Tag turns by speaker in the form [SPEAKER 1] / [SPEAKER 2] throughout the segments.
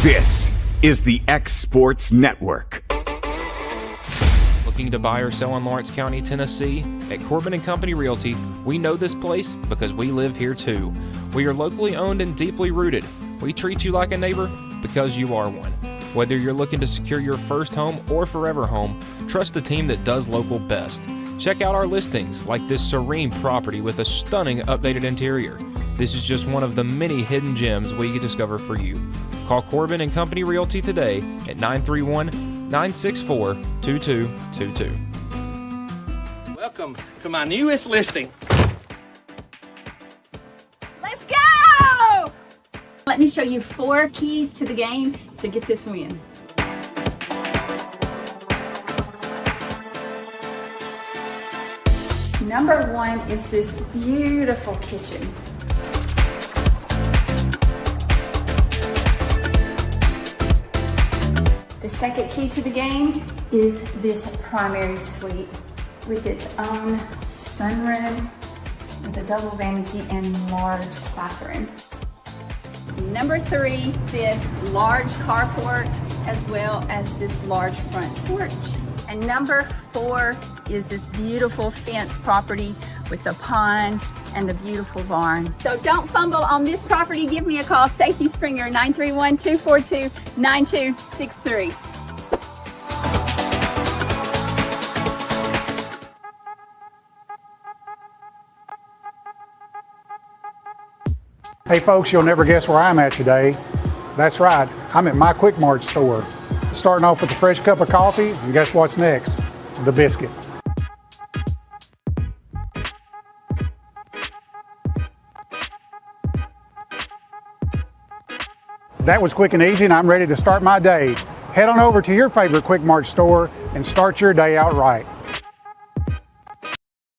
[SPEAKER 1] This is the X Sports Network.
[SPEAKER 2] Looking to buy or sell in Lawrence County, Tennessee? At Corbin & Company Realty, we know this place because we live here too. We are locally owned and deeply rooted. We treat you like a neighbor because you are one. Whether you're looking to secure your first home or forever home, trust the team that does local best. Check out our listings like this serene property with a stunning updated interior. This is just one of the many hidden gems we can discover for you. Call Corbin & Company Realty today at 931-964-2222.
[SPEAKER 3] Welcome to my newest listing.
[SPEAKER 4] Let's go! Let me show you 4 keys to the game to get this win. Number 1 is this beautiful kitchen. The second key to the game is this primary suite with its own sunroom with a double vanity and large bathroom. Number 3, this large carport as well as this large front porch. And number 4 is this beautiful fenced property with the pond and the beautiful barn. So don't fumble on this property. Give me a call, Stacey Springer, 931-242-9263.
[SPEAKER 5] Hey folks, you'll never guess where I'm at today. That's right, I'm at my Quick Mart store. Starting off with a fresh cup of coffee, and guess what's next? The biscuit. That was quick and easy, and I'm ready to start my day. Head on over to your favorite Quick Mart store and start your day out right.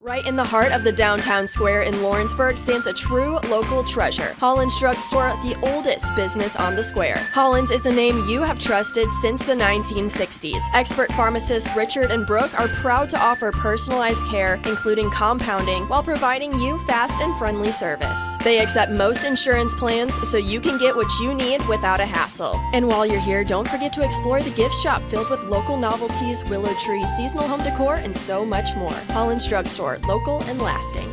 [SPEAKER 6] Right in the heart of the downtown square in Lawrenceburg stands a true local treasure. Holland's Drug Store, the oldest business on the square. Holland's is a name you have trusted since the 1960s. Expert pharmacists Richard and Brooke are proud to offer personalized care, including compounding, while providing you fast and friendly service. They accept most insurance plans so you can get what you need without a hassle. And while you're here, don't forget to explore the gift shop filled with local novelties, willow tree, seasonal home decor, and so much more. Holland's Drug Store. Local and lasting.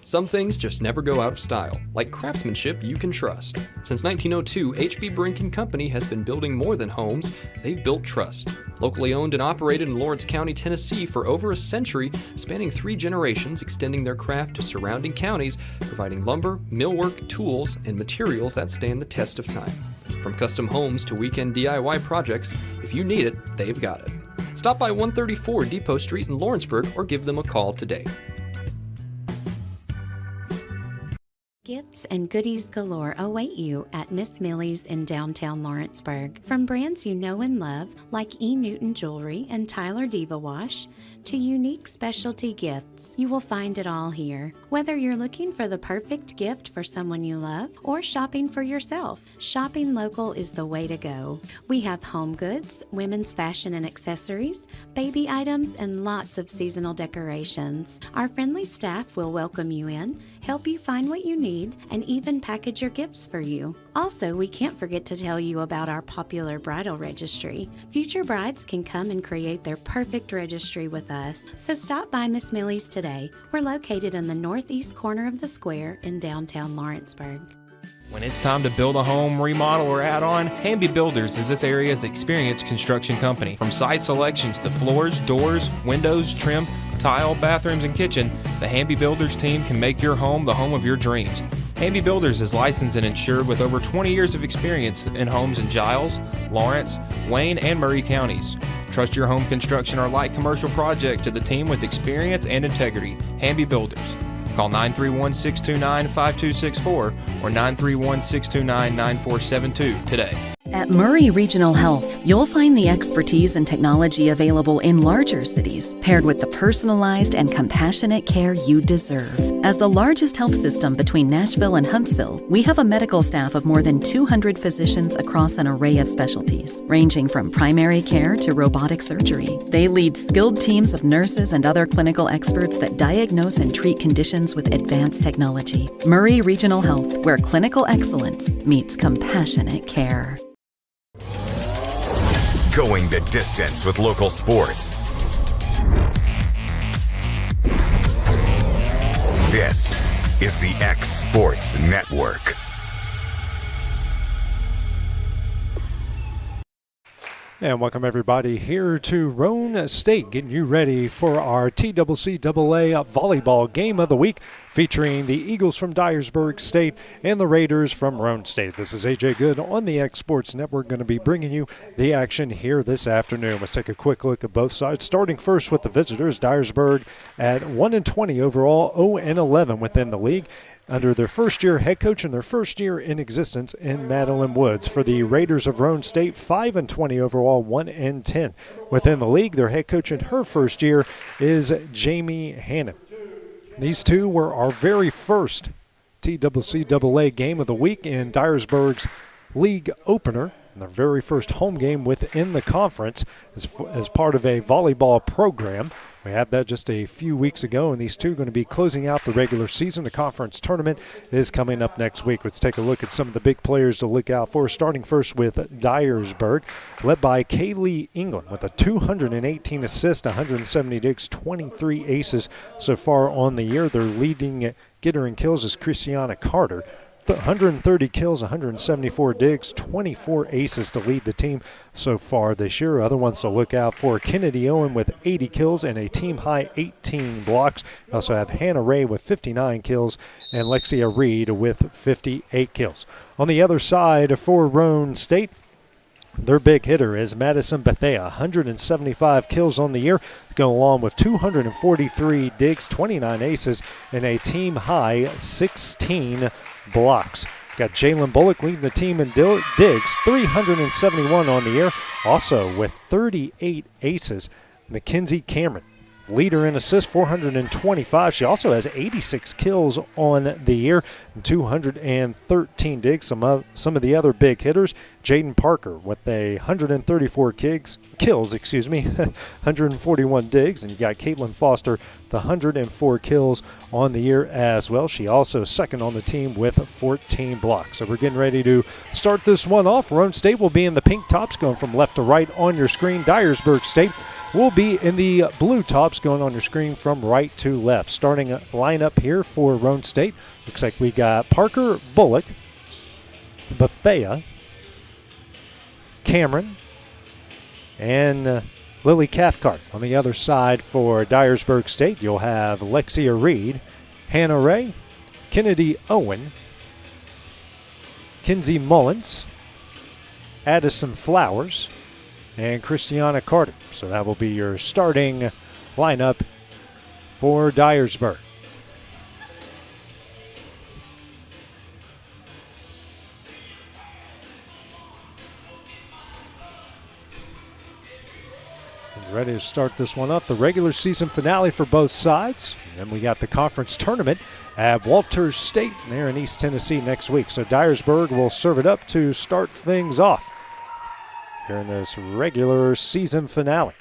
[SPEAKER 7] Some things just never go out of style, like craftsmanship you can trust. Since 1902, H.B. Brink & Company has been building more than homes, they've built trust. Locally owned and operated in Lawrence County, Tennessee for over a century, spanning 3 generations, extending their craft to surrounding counties, providing lumber, millwork, tools, and materials that stand the test of time. From custom homes to weekend DIY projects, if you need it, they've got it. Stop by 134 Depot Street in Lawrenceburg or give them a call today.
[SPEAKER 8] Gifts and goodies galore await you at Miss Millie's in downtown Lawrenceburg. From brands you know and love, like E. Newton Jewelry and Tyler Diva Wash, to unique specialty gifts, you will find it all here. Whether you're looking for the perfect gift for someone you love or shopping for yourself, shopping local is the way to go. We have home goods, women's fashion and accessories, baby items, and lots of seasonal decorations. Our friendly staff will welcome you in, help you find what you need, and even package your gifts for you. Also, we can't forget to tell you about our popular bridal registry. Future brides can come and create their perfect registry with us. So stop by Miss Millie's today. We're located in the northeast corner of the square in downtown Lawrenceburg.
[SPEAKER 2] When it's time to build a home, remodel, or add on, Hamby Builders is this area's experienced construction company. From site selections to floors, doors, windows, trim, tile, bathrooms, and kitchen, the Hamby Builders team can make your home the home of your dreams. Hamby Builders is licensed and insured with over 20 years of experience in homes in Giles, Lawrence, Wayne, and Murray counties. Trust your home construction or light commercial project to the team with experience and integrity. Hamby Builders. Call 931-629-5264 or 931-629-9472 today.
[SPEAKER 9] At Murray Regional Health, you'll find the expertise and technology available in larger cities, paired with the personalized and compassionate care you deserve. As the largest health system between Nashville and Huntsville, we have a medical staff of more than 200 physicians across an array of specialties, ranging from primary care to robotic surgery. They lead skilled teams of nurses and other clinical experts that diagnose and treat conditions with advanced technology. Murray Regional Health, where clinical excellence meets compassionate care.
[SPEAKER 1] going the distance with local sports. This is the X Sports Network.
[SPEAKER 10] And welcome everybody here to Roane State, getting you ready for our TCCAA Volleyball Game of the Week, featuring the Eagles from Dyersburg State and the Raiders from Roane State. This is AJ Good on the X Sports Network, going to be bringing you the action here this afternoon. Let's take a quick look at both sides, starting first with the visitors. Dyersburg at 1-20 overall, 0-11 within the league, under their first-year head coach and their first year in existence in Madeline Woods. For the Raiders of Roane State, 5-20 overall, 1-10 within the league. Their head coach in her first year is Jamie Hannon. These two were our very first TCCAA game of the week in Dyersburg's league opener, and their very first home game within the conference as part of a volleyball program. We had that just a few weeks ago, and these two are going to be closing out the regular season. The conference tournament is coming up next week. Let's take a look at some of the big players to look out for, starting first with Dyersburg, led by Kaylee England with a 218 assists, 170 digs, 23 aces so far on the year. Their leading getter in kills is Christiana Carter. 130 kills, 174 digs, 24 aces to lead the team so far this year. Other ones to look out for: Kennedy Owen with 80 kills and a team-high 18 blocks. We also have Hannah Ray with 59 kills and Lexia Reed with 58 kills. On the other side for Roane State, their big hitter is Madison Bethea, 175 kills on the year, going along with 243 digs, 29 aces, and a team-high 16 blocks. Got Jalen Bullock leading the team in digs, 371 on the year, also with 38 aces. Mackenzie Cameron, leader in assists, 425. She also has 86 kills on the year, 213 digs. Some of the other big hitters: Jaden Parker with a 134 kills, 141 digs, and you got Caitlin Foster, the 104 kills on the year as well. She also second on the team with 14 blocks. So we're getting ready to start this one off. Roane State will be in the pink tops, going from left to right on your screen. Dyersburg State will be in the blue tops, going on your screen from right to left. Starting a lineup here for Roane State. Looks like we got Parker Bullock, Bethea, Cameron, and Lily Cathcart. On the other side for Dyersburg State, you'll have Lexia Reed, Hannah Ray, Kennedy Owen, Kinsey Mullins, Addison Flowers, and Christiana Carter. So that will be your starting lineup for Dyersburg. Ready to start this one up. The regular season finale for both sides. And then we got the conference tournament at Walters State there in East Tennessee next week. So Dyersburg will serve it up to start things off here in this regular season finale.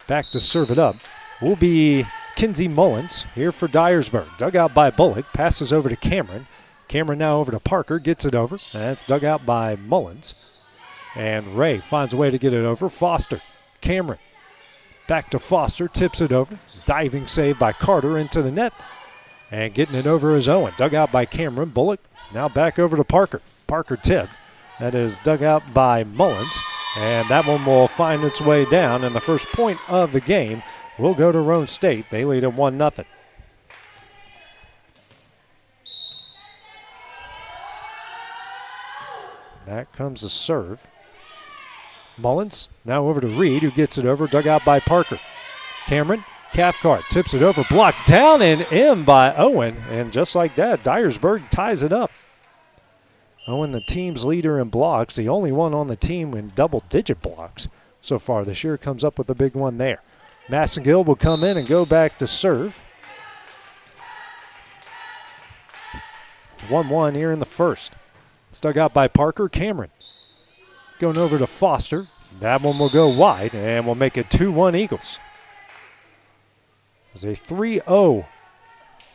[SPEAKER 10] Back to serve it up will be Kinsey Mullins here for Dyersburg. Dug out by Bullock, passes over to Cameron. Cameron now over to Parker, gets it over. That's dug out by Mullins. And Ray finds a way to get it over. Foster, Cameron. Back to Foster, tips it over. Diving save by Carter into the net. And getting it over is Owen. Dug out by Cameron. Bullock now back over to Parker. Parker tipped. That is dug out by Mullins. And that one will find its way down. And the first point of the game will go to Roane State. They lead at 1-0. Back comes the serve. Mullins now over to Reed, who gets it over, dug out by Parker. Cameron, Cathcart tips it over, blocked down and in by Owen. And just like that, Dyersburg ties it up. Owen, the team's leader in blocks, the only one on the team in double-digit blocks so far this year, comes up with a big one there. Massengill will come in and go back to serve. 1-1 here in the first. It's dug out by Parker. Cameron going over to Foster. That one will go wide, and we'll make it 2-1 Eagles. It was a 3-0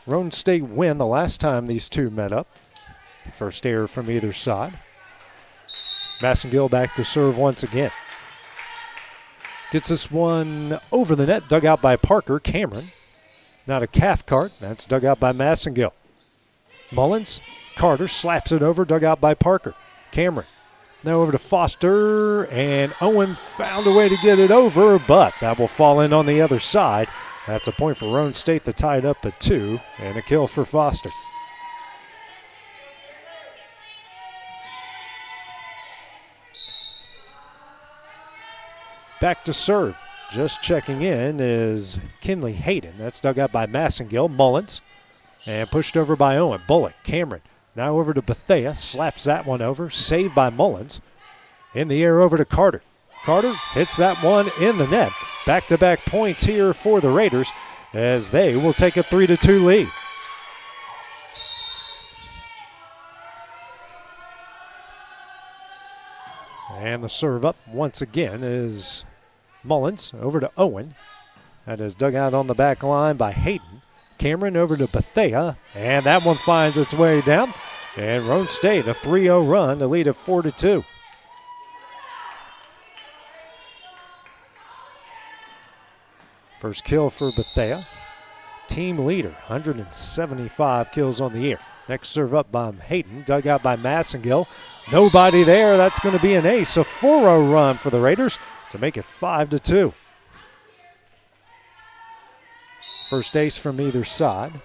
[SPEAKER 10] Roane State win the last time these two met up. First error from either side. Massengill back to serve once again. Gets this one over the net, dug out by Parker. Cameron. Now to Cathcart. That's dug out by Massengill. Mullins. Carter slaps it over, dug out by Parker. Cameron. Now over to Foster, and Owen found a way to get it over, but that will fall in on the other side. That's a point for Roane State to tie it up at 2, and a kill for Foster. Back to serve. Just checking in is Kinley Hayden. That's dug out by Massengill. Mullins. And pushed over by Owen. Bullock. Cameron. Now over to Bethea. Slaps that one over. Saved by Mullins. In the air over to Carter. Carter hits that one in the net. Back-to-back points here for the Raiders as they will take a 3-2 lead. And the serve up once again is Mullins over to Owen. That is dug out on the back line by Hayden. Cameron over to Bethea, and that one finds its way down. And Roane State a 3-0 run to lead at 4-2. First kill for Bethea. Team leader, 175 kills on the year. Next serve up by Hayden, dug out by Massengill. Nobody there. That's going to be an ace. A 4-0 run for the Raiders to make it 5-2. First ace from either side.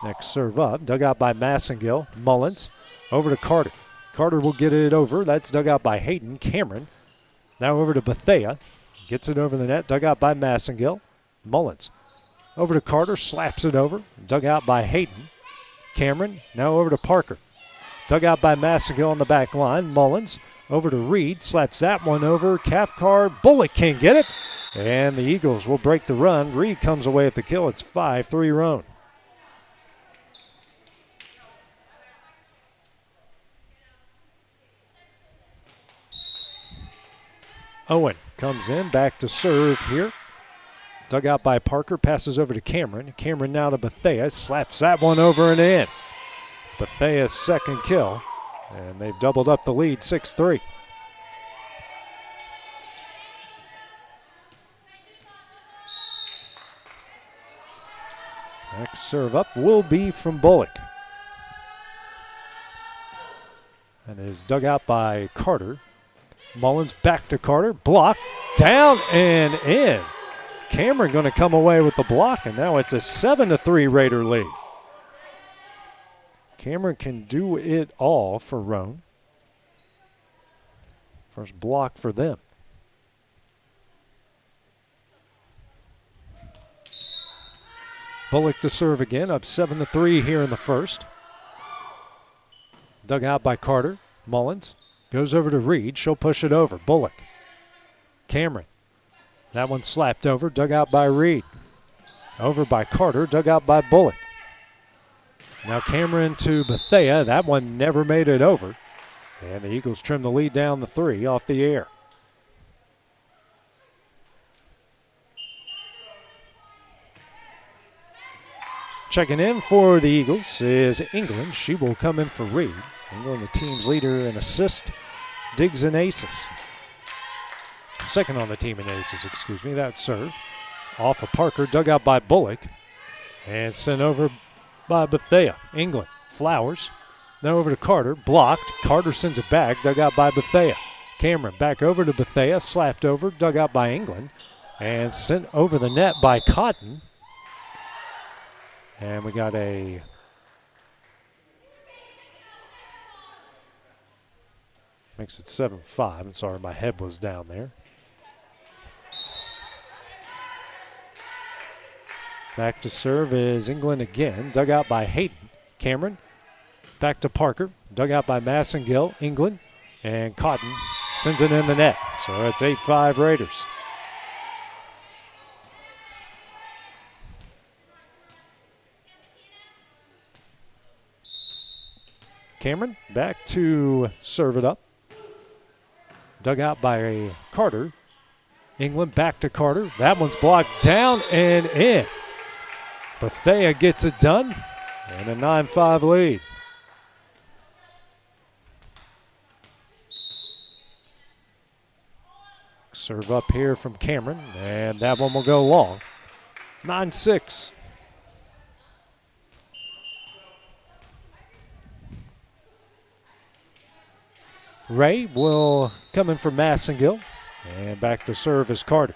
[SPEAKER 10] Next serve up, dug out by Massengill. Mullins over to Carter. Carter will get it over. That's dug out by Hayden. Cameron now over to Bethea. Gets it over the net, dug out by Massengill. Mullins over to Carter, slaps it over. Dug out by Hayden. Cameron now over to Parker. Dug out by Massengill on the back line. Mullins over to Reed, slaps that one over. Cathcart, Bullock can't get it. And the Eagles will break the run. Reed comes away with the kill. It's 5-3 Roane. Owen comes in, back to serve here. Dug out by Parker, passes over to Cameron. Cameron now to Bethea, slaps that one over and in. Bethea's second kill, and they've doubled up the lead, 6-3. Next serve up will be from Bullock. And is dug out by Carter. Mullins back to Carter, block, down and in. Cameron going to come away with the block, and now it's a 7-3 Raider lead. Cameron can do it all for Roane. First block for them. Bullock to serve again, up 7-3 here in the first. Dug out by Carter. Mullins goes over to Reed. She'll push it over. Bullock. Cameron. That one slapped over. Dug out by Reed. Over by Carter. Dug out by Bullock. Now Cameron to Bethea. That one never made it over. And the Eagles trim the lead down the 3 off the air. Checking in for the Eagles is England. She will come in for Reed. England, the team's leader in assist, digs and aces. Second on the team in aces, excuse me. That serve off of Parker, dug out by Bullock, and sent over by Bethea. England, Flowers, now over to Carter, blocked. Carter sends it back, dug out by Bethea. Cameron back over to Bethea, slapped over, dug out by England, and sent over the net by Cotton. And we got a makes it 7-5. I'm sorry, my head was down there. Back to serve is England again. Dug out by Hayden. Cameron back to Parker. Dug out by Massengill. England and Cotton sends it in the net. So it's 8-5 Raiders. Cameron back to serve it up. Dug out by Carter. England back to Carter. That one's blocked down and in. Bethea gets it done, and a 9-5 lead. Serve up here from Cameron, and that one will go long. 9-6. Ray will come in for Massengill, and back to serve is Carter.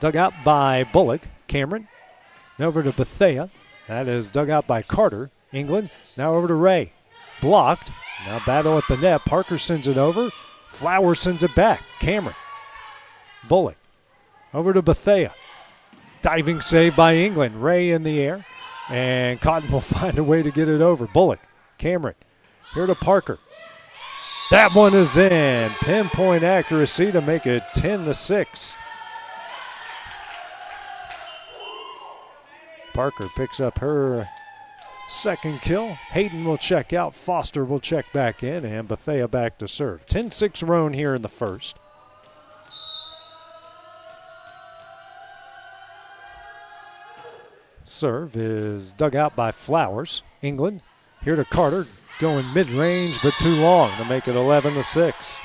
[SPEAKER 10] Dug out by Bullock. Cameron. Now over to Bethea. That is dug out by Carter. England. Now over to Ray. Blocked. Now battle at the net. Parker sends it over. Flowers sends it back. Cameron. Bullock. Over to Bethea. Diving save by England. Ray in the air. And Cotton will find a way to get it over. Bullock. Cameron. Here to Parker. That one is in. Pinpoint accuracy to make it 10-6. Parker picks up her second kill. Hayden will check out. Foster will check back in. And Bethea back to serve. 10-6 Roane here in the first. Serve is dug out by Flowers. England here to Carter. Going mid-range but too long to make it 11-6.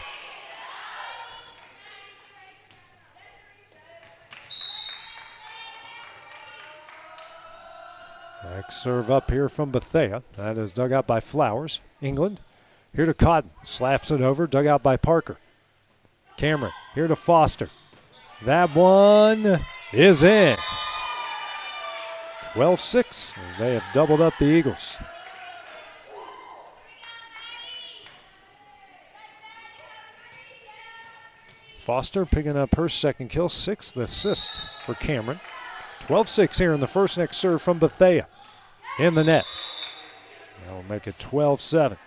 [SPEAKER 10] Next serve up here from Bethea. That is dug out by Flowers. England here to Cotton. Slaps it over. Dug out by Parker. Cameron here to Foster. That one is in. 12-6. They have doubled up the Eagles. Foster picking up her second kill, 6th assist for Cameron. 12-6 here in the first. Next serve from Bethea. In the net. That will make it 12-7.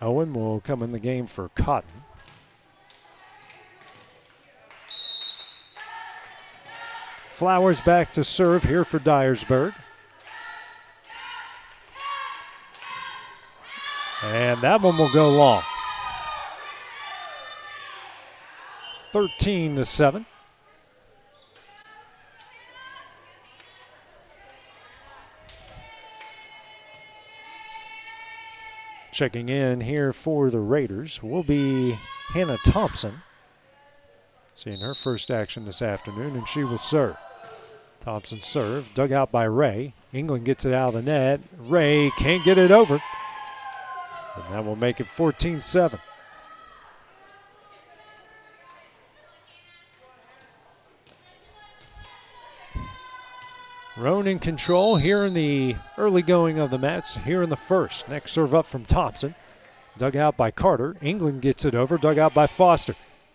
[SPEAKER 10] Owen will come in the game for Cotton. Flowers back to serve here for Dyersburg. And that one will go long. 13-7. Checking in here for the Raiders will be Hannah Thompson. Seeing her first action this afternoon, and she will serve. Thompson serve, dug out by Ray. England gets it out of the net. Ray can't get it over. And that will make it 14-7. Roane in control here in the early going of the match, here in the first. Next serve up from Thompson. Dug out by Carter. England gets it over. Dug out by Foster.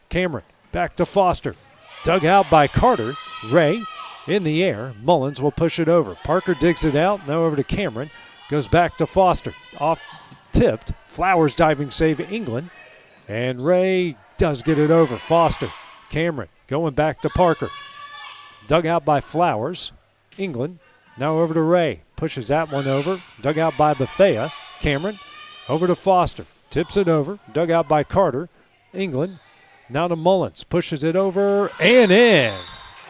[SPEAKER 10] Cameron back to Foster. Dug out by Carter. Ray in the air. Mullins will push it over. Parker digs it out. Now over to Cameron. Goes back to Foster. Off tipped. Flowers diving save England. And Ray does get it over. Foster. Cameron going back to Parker. Dug out by Flowers. England now over to Ray. Pushes that one over. Dug out by Bethea. Cameron over to Foster. Tips it over. Dug out by Carter. England now to Mullins. Pushes it over and in.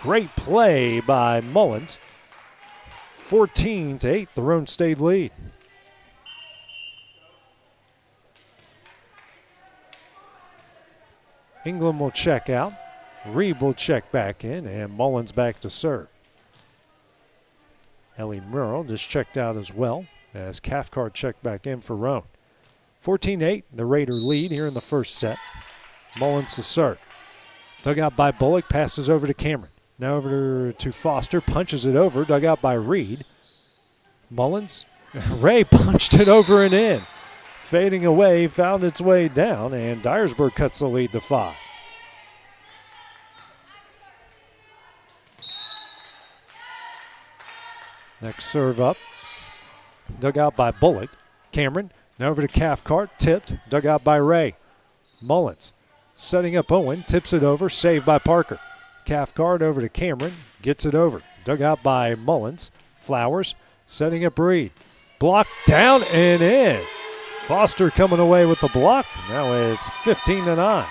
[SPEAKER 10] Great play by Mullins. 14-8, the Roane State lead. England will check out. Reed will check back in, and Mullins back to serve. Ellie Murrell just checked out as well as Cathcart checked back in for Roane. 14-8, the Raider lead here in the first set. Mullins to serve. Dug out by Bullock, passes over to Cameron. Now over to Foster, punches it over, dug out by Reed. Mullins, Ray punched it over and in. Fading away, found its way down, and Dyersburg cuts the lead to 5. Next serve up. Dug out by Bullock. Cameron, now over to Cathcart, tipped, dug out by Ray. Mullins setting up Owen, tips it over, saved by Parker. Cathcart over to Cameron, gets it over, dug out by Mullins. Flowers setting up Reed. Block down and in. Foster coming away with the block. Now it's 15-9.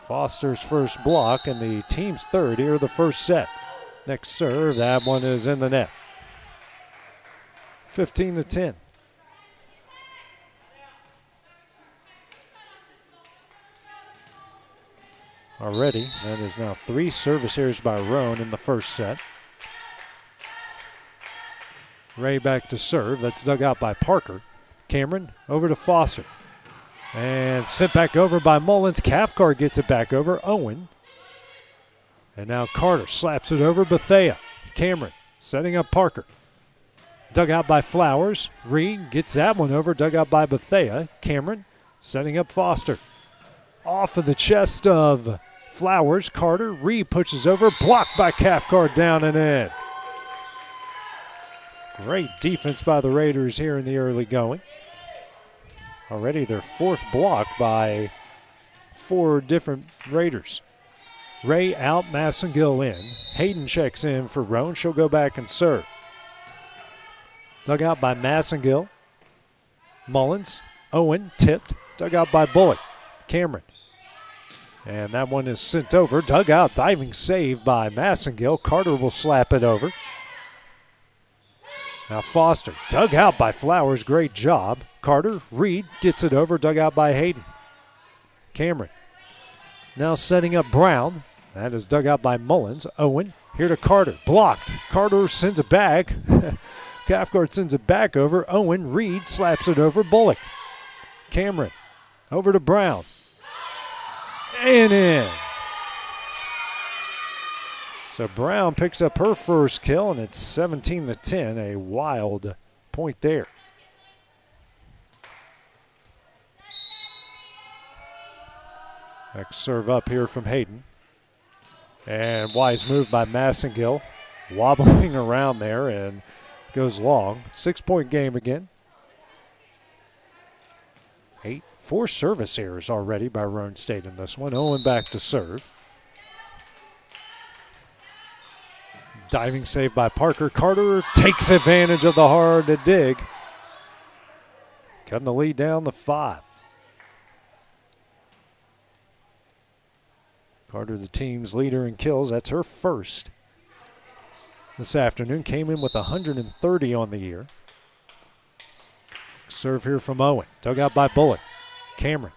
[SPEAKER 10] Foster's first block and the team's third here of the first set. Next serve, that one is in the net. 15-10. Already, that is now 3 service errors by Roane in the first set. Ray back to serve. That's dug out by Parker. Cameron over to Foster. And sent back over by Mullins. Cathcart gets it back over. Owen. And now Carter slaps it over Bethea. Cameron setting up Parker. Dug out by Flowers. Reed gets that one over. Dug out by Bethea. Cameron setting up Foster. Off of the chest of Flowers. Carter. Reed pushes over. Blocked by Cathcart down and in. Great defense by the Raiders here in the early going. Already their 4th block by 4 different Raiders. Ray out, Massengill in. Hayden checks in for Roane. She'll go back and serve. Dug out by Massengill. Mullins. Owen tipped. Dug out by Bullock. Cameron. And that one is sent over. Dug out, diving save by Massengill. Carter will slap it over. Now Foster, dug out by Flowers, great job. Carter, Reed gets it over, dug out by Hayden. Cameron, now setting up Brown. That is dug out by Mullins. Owen, here to Carter, blocked. Carter sends it back. Cathcart sends it back over. Owen, Reed slaps it over. Bullock. Cameron, over to Brown. And in. So Brown picks up her first kill, and it's 17-10, a wild point there. Next serve up here from Hayden. And wise move by Massengill, wobbling around there and goes long. 6-point game again. 4 service errors already by Roane State in this one. Owen back to serve. Diving save by Parker. Carter takes advantage of the hard to dig. Cutting the lead down to 5. Carter, the team's leader in kills. That's her first this afternoon. Came in with 130 on the year. Serve here from Owen. Dug out by Bullock. Cameron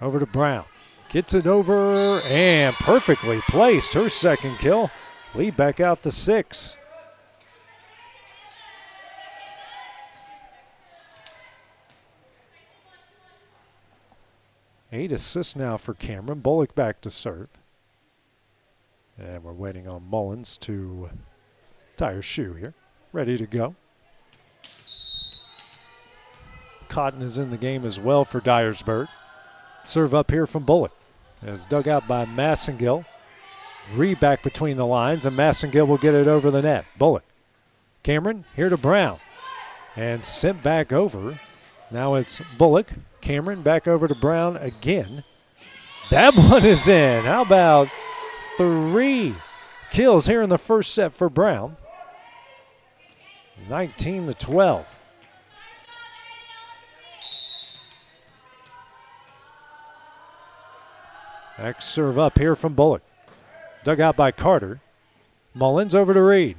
[SPEAKER 10] over to Brown. Gets it over and perfectly placed. Her second kill. Lead back out to 6. Eight assists now for Cameron. Bullock back to serve. And we're waiting on Mullins to tie her shoe here. Ready to go. Cotton is in the game as well for Dyersburg. Serve up here from Bullock. As dug out by Massengill. Reed back between the lines, and Massengill will get it over the net. Bullock. Cameron, here to Brown. And sent back over. Now it's Bullock. Cameron back over to Brown again. That one is in. How about 3 kills here in the first set for Brown? 19-12. Next serve up here from Bullock. Dug out by Carter. Mullins over to Reed.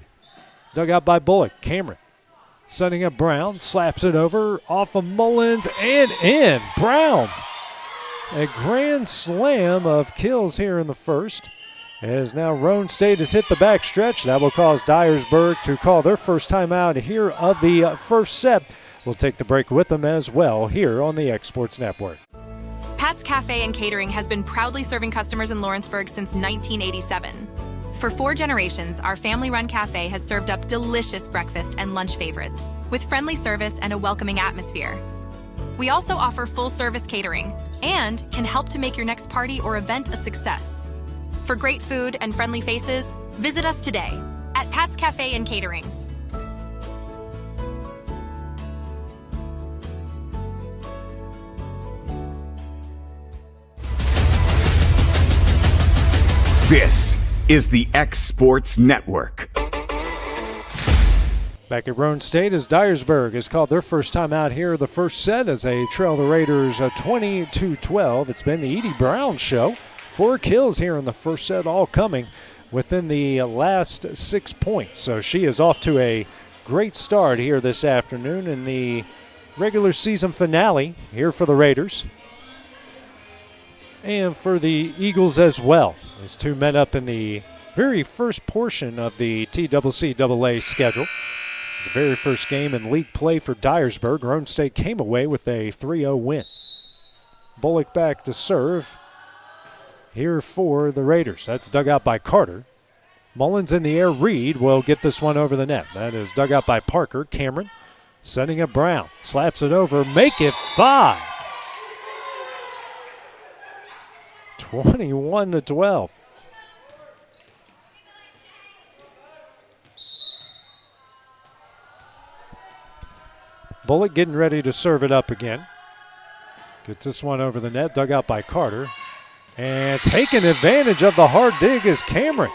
[SPEAKER 10] Dug out by Bullock. Cameron setting up Brown. Slaps it over off of Mullins and in. Brown. A grand slam of kills here in the first. As now Roane State has hit the back stretch. That will cause Dyersburg to call their first timeout here of the first set. We'll take the break with them as well here on the X Sports Network.
[SPEAKER 11] Pat's Cafe and Catering has been proudly serving customers in Lawrenceburg since 1987. For 4 generations, our family-run cafe has served up delicious breakfast and lunch favorites with friendly service and a welcoming atmosphere. We also offer full-service catering and can help to make your next party or event a success. For great food and friendly faces, visit us today at Pat's Cafe and Catering.
[SPEAKER 1] This is the X Sports Network.
[SPEAKER 10] Back at Roane State as Dyersburg has called their first time out here the first set as they trail the Raiders 20-12. It's been the Edie Brown show. 4 kills here in the first set, all coming within the last 6 points. So she is off to a great start here this afternoon in the regular season finale here for the Raiders. And for the Eagles as well. There's two men up in the very first portion of the TCCAA schedule. It's the very first game in league play for Dyersburg. Roane St came away with a 3-0 win. Bullock back to serve here for the Raiders. That's dug out by Carter. Mullins in the air. Reed will get this one over the net. That is dug out by Parker. Cameron setting up Brown. Slaps it over. Make it 5. 21-12. Bullock getting ready to serve it up again. Gets this one over the net, dug out by Carter. And taking advantage of the hard dig is Cameron.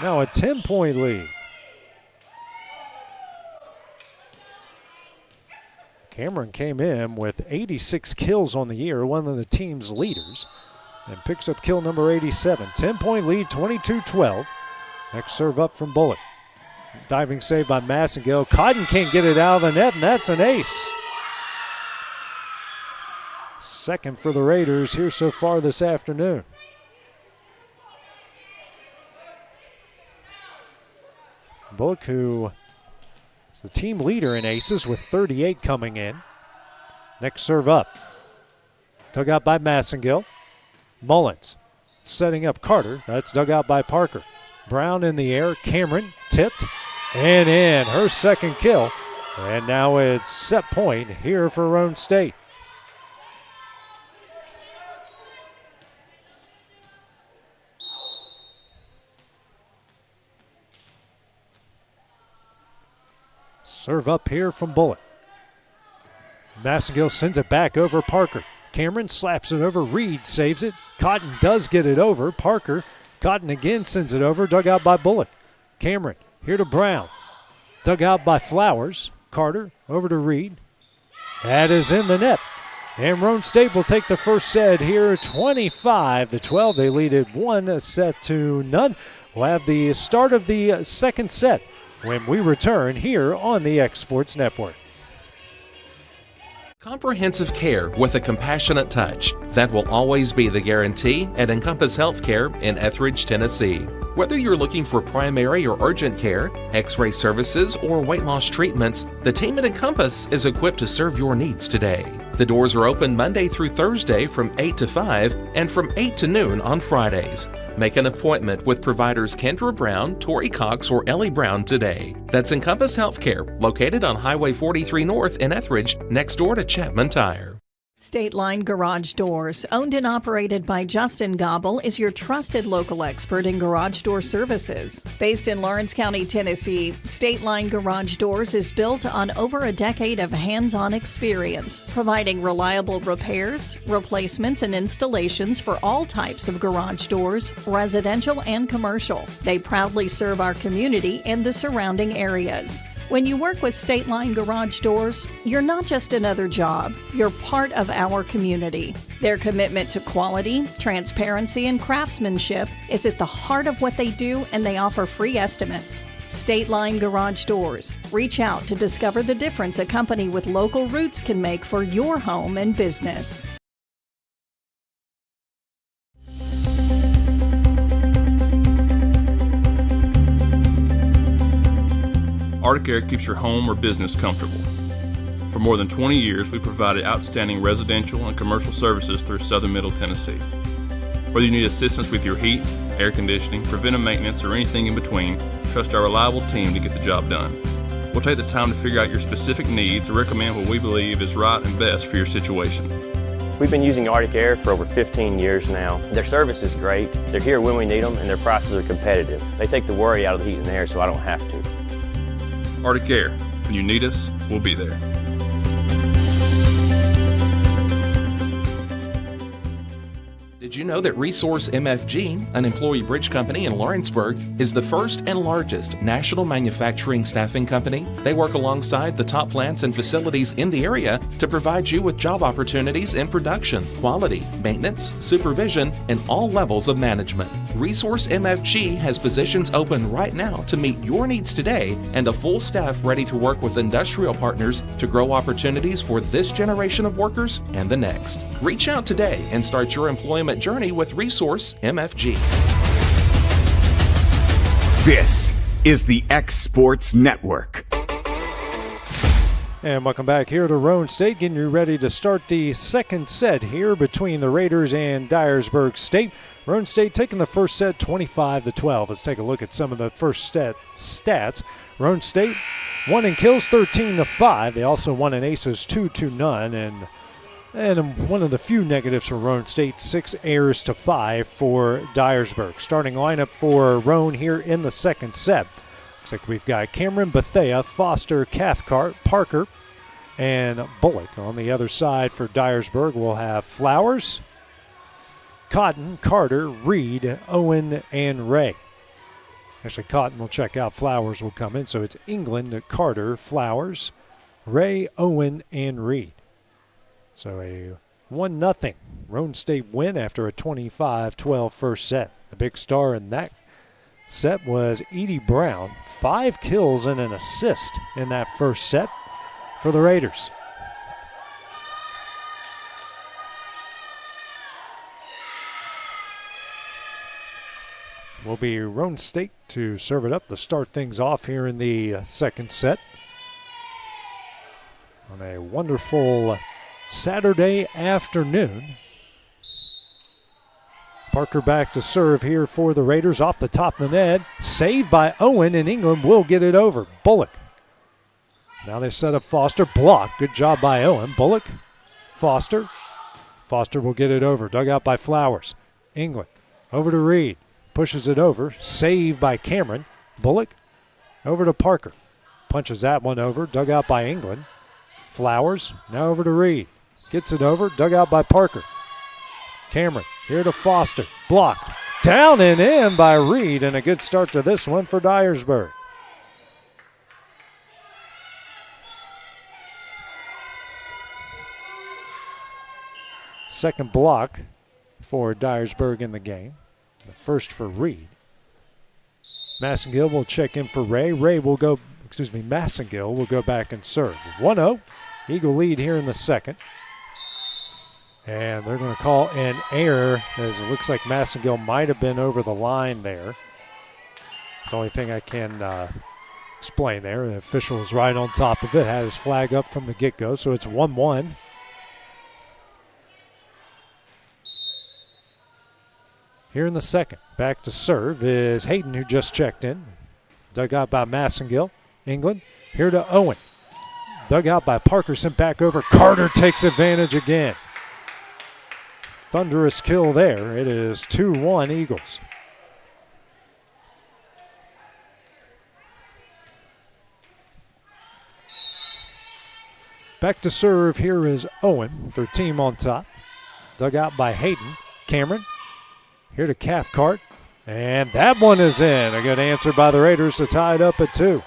[SPEAKER 10] Now a 10-point lead. Cameron came in with 86 kills on the year, one of the team's leaders, and picks up kill number 87. 10-point lead, 22-12. Next serve up from Bullock. Diving save by Massengill. Cotton can't get it out of the net, and that's an ace. Second for the Raiders here so far this afternoon. Bullock, who is the team leader in aces with 38 coming in. Next serve up. Dug out by Massengill. Mullins setting up Carter. That's dug out by Parker. Brown in the air. Cameron tipped and in. Her second kill. And now it's set point here for Roane State. Serve up here from Bullock. Massengill sends it back over Parker. Cameron slaps it over. Reed saves it. Cotton does get it over. Parker. Cotton again sends it over. Dug out by Bullock. Cameron here to Brown. Dug out by Flowers. Carter over to Reed. That is in the net. And Roane State will take the first set here, 25-12. They lead it 1-0. We'll have the start of the second set when we return here on the X Sports Network.
[SPEAKER 12] Comprehensive care with a compassionate touch. That will always be the guarantee at Encompass Healthcare in Etheridge, Tennessee. Whether you're looking for primary or urgent care, x-ray services, or weight loss treatments, the team at Encompass is equipped to serve your needs today. The doors are open Monday through Thursday from 8 to 5 and from 8 to noon on Fridays. Make an appointment with providers Kendra Brown, Tori Cox, or Ellie Brown today. That's Encompass Healthcare, located on Highway 43 North in Etheridge, next door to Chapman Tire.
[SPEAKER 13] State Line Garage Doors, owned and operated by Justin Gobble, is your trusted local expert in garage door services. Based in Lawrence County, Tennessee, State Line Garage Doors is built on over a decade of hands-on experience, providing reliable repairs, replacements, and installations for all types of garage doors, residential and commercial. They proudly serve our community and the surrounding areas. When you work with State Line Garage Doors, you're not just another job, you're part of our community. Their commitment to quality, transparency, and craftsmanship is at the heart of what they do, and they offer free estimates. State Line Garage Doors. Reach out to discover the difference a company with local roots can make for your home and business.
[SPEAKER 14] Arctic Air keeps your home or business comfortable. For more than 20 years, we provided outstanding residential and commercial services through southern Middle Tennessee. Whether you need assistance with your heat, air conditioning, preventive maintenance, or anything in between, trust our reliable team to get the job done. We'll take the time to figure out your specific needs and recommend what we believe is right and best for your situation.
[SPEAKER 15] We've been using Arctic Air for over 15 years now. Their service is great, they're here when we need them, and their prices are competitive. They take the worry out of the heat and air so I don't have to.
[SPEAKER 14] Arctic Air. When you need us, we'll be there.
[SPEAKER 12] Did Did you know that Resource MFG, an employee bridge company in Lawrenceburg, is the first and largest national manufacturing staffing company? They work alongside the top plants and facilities in the area to provide you with job opportunities in production, quality, maintenance, supervision, and all levels of management. Resource MFG has positions open right now to meet your needs today and a full staff ready to work with industrial partners to grow opportunities for this generation of workers and the next. Reach out today and start your employment journey with Resource MFG.
[SPEAKER 1] This is the X Sports Network.
[SPEAKER 10] And welcome back here to Roane State, getting you ready to start the second set here between the Raiders and Dyersburg State. Roane State taking the first set 25-12. Let's take a look at some of the first set stats. Roane State won in kills 13-5. They also won in aces 2-0, and one of the few negatives for Roane State, 6 errors to 5 for Dyersburg. Starting lineup for Roane here in the second set. Looks like we've got Cameron, Bethea, Foster, Cathcart, Parker, and Bullock. On the other side for Dyersburg, we'll have Flowers, Cotton, Carter, Reed, Owen, and Ray. Actually, Cotton will check out. Flowers will come in. So it's England, Carter, Flowers, Ray, Owen, and Reed. So a 1-0 Roane State win after a 25-12 first set. The big star in that set was Edie Brown. 5 kills and an assist in that first set for the Raiders. Will be Roane State to serve it up to start things off here in the second set. On a wonderful Saturday afternoon. Parker back to serve here for the Raiders off the top of the net. Saved by Owen, and England will get it over. Bullock. Now they set up Foster. Block. Good job by Owen. Bullock. Foster. Foster will get it over. Dug out by Flowers. England. Over to Reed. Pushes it over. Saved by Cameron. Bullock. Over to Parker. Punches that one over. Dug out by England. Flowers. Now over to Reed. Gets it over. Dug out by Parker. Cameron. Here to Foster. Blocked. Down and in by Reed, and a good start to this one for Dyersburg. Second block for Dyersburg in the game. The first for Reed. Massengill will check in for Ray. Massengill will go back and serve. 1-0. Eagle lead here in the second. And they're going to call an error, as it looks like Massengill might have been over the line there. The only thing I can explain there. The official was right on top of it, had his flag up from the get-go, so it's 1-1. Here in the second, back to serve is Hayden, who just checked in. Dug out by Massengill. England, here to Owen. Dug out by Parker, sent back over. Carter takes advantage again. Thunderous kill there. It is 2-1 Eagles. Back to serve here is Owen, their team on top. Dug out by Hayden. Cameron, here to Cathcart. And that one is in. A good answer by the Raiders to tie it up at 2.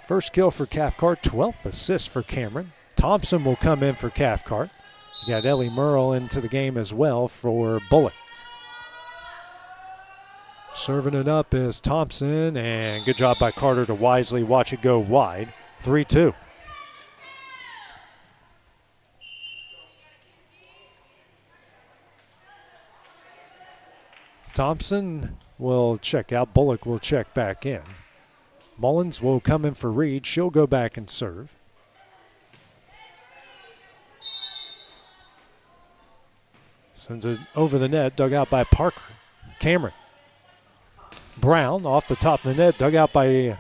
[SPEAKER 10] First kill for Cathcart, 12th assist for Cameron. Thompson will come in for Cathcart. You got Ellie Merle into the game as well for Bullock. Serving it up is Thompson, and good job by Carter to wisely watch it go wide. 3-2. Thompson will check out. Bullock will check back in. Mullins will come in for Reed. She'll go back and serve. Sends it over the net, dug out by Parker. Cameron. Brown off the top of the net, dug out by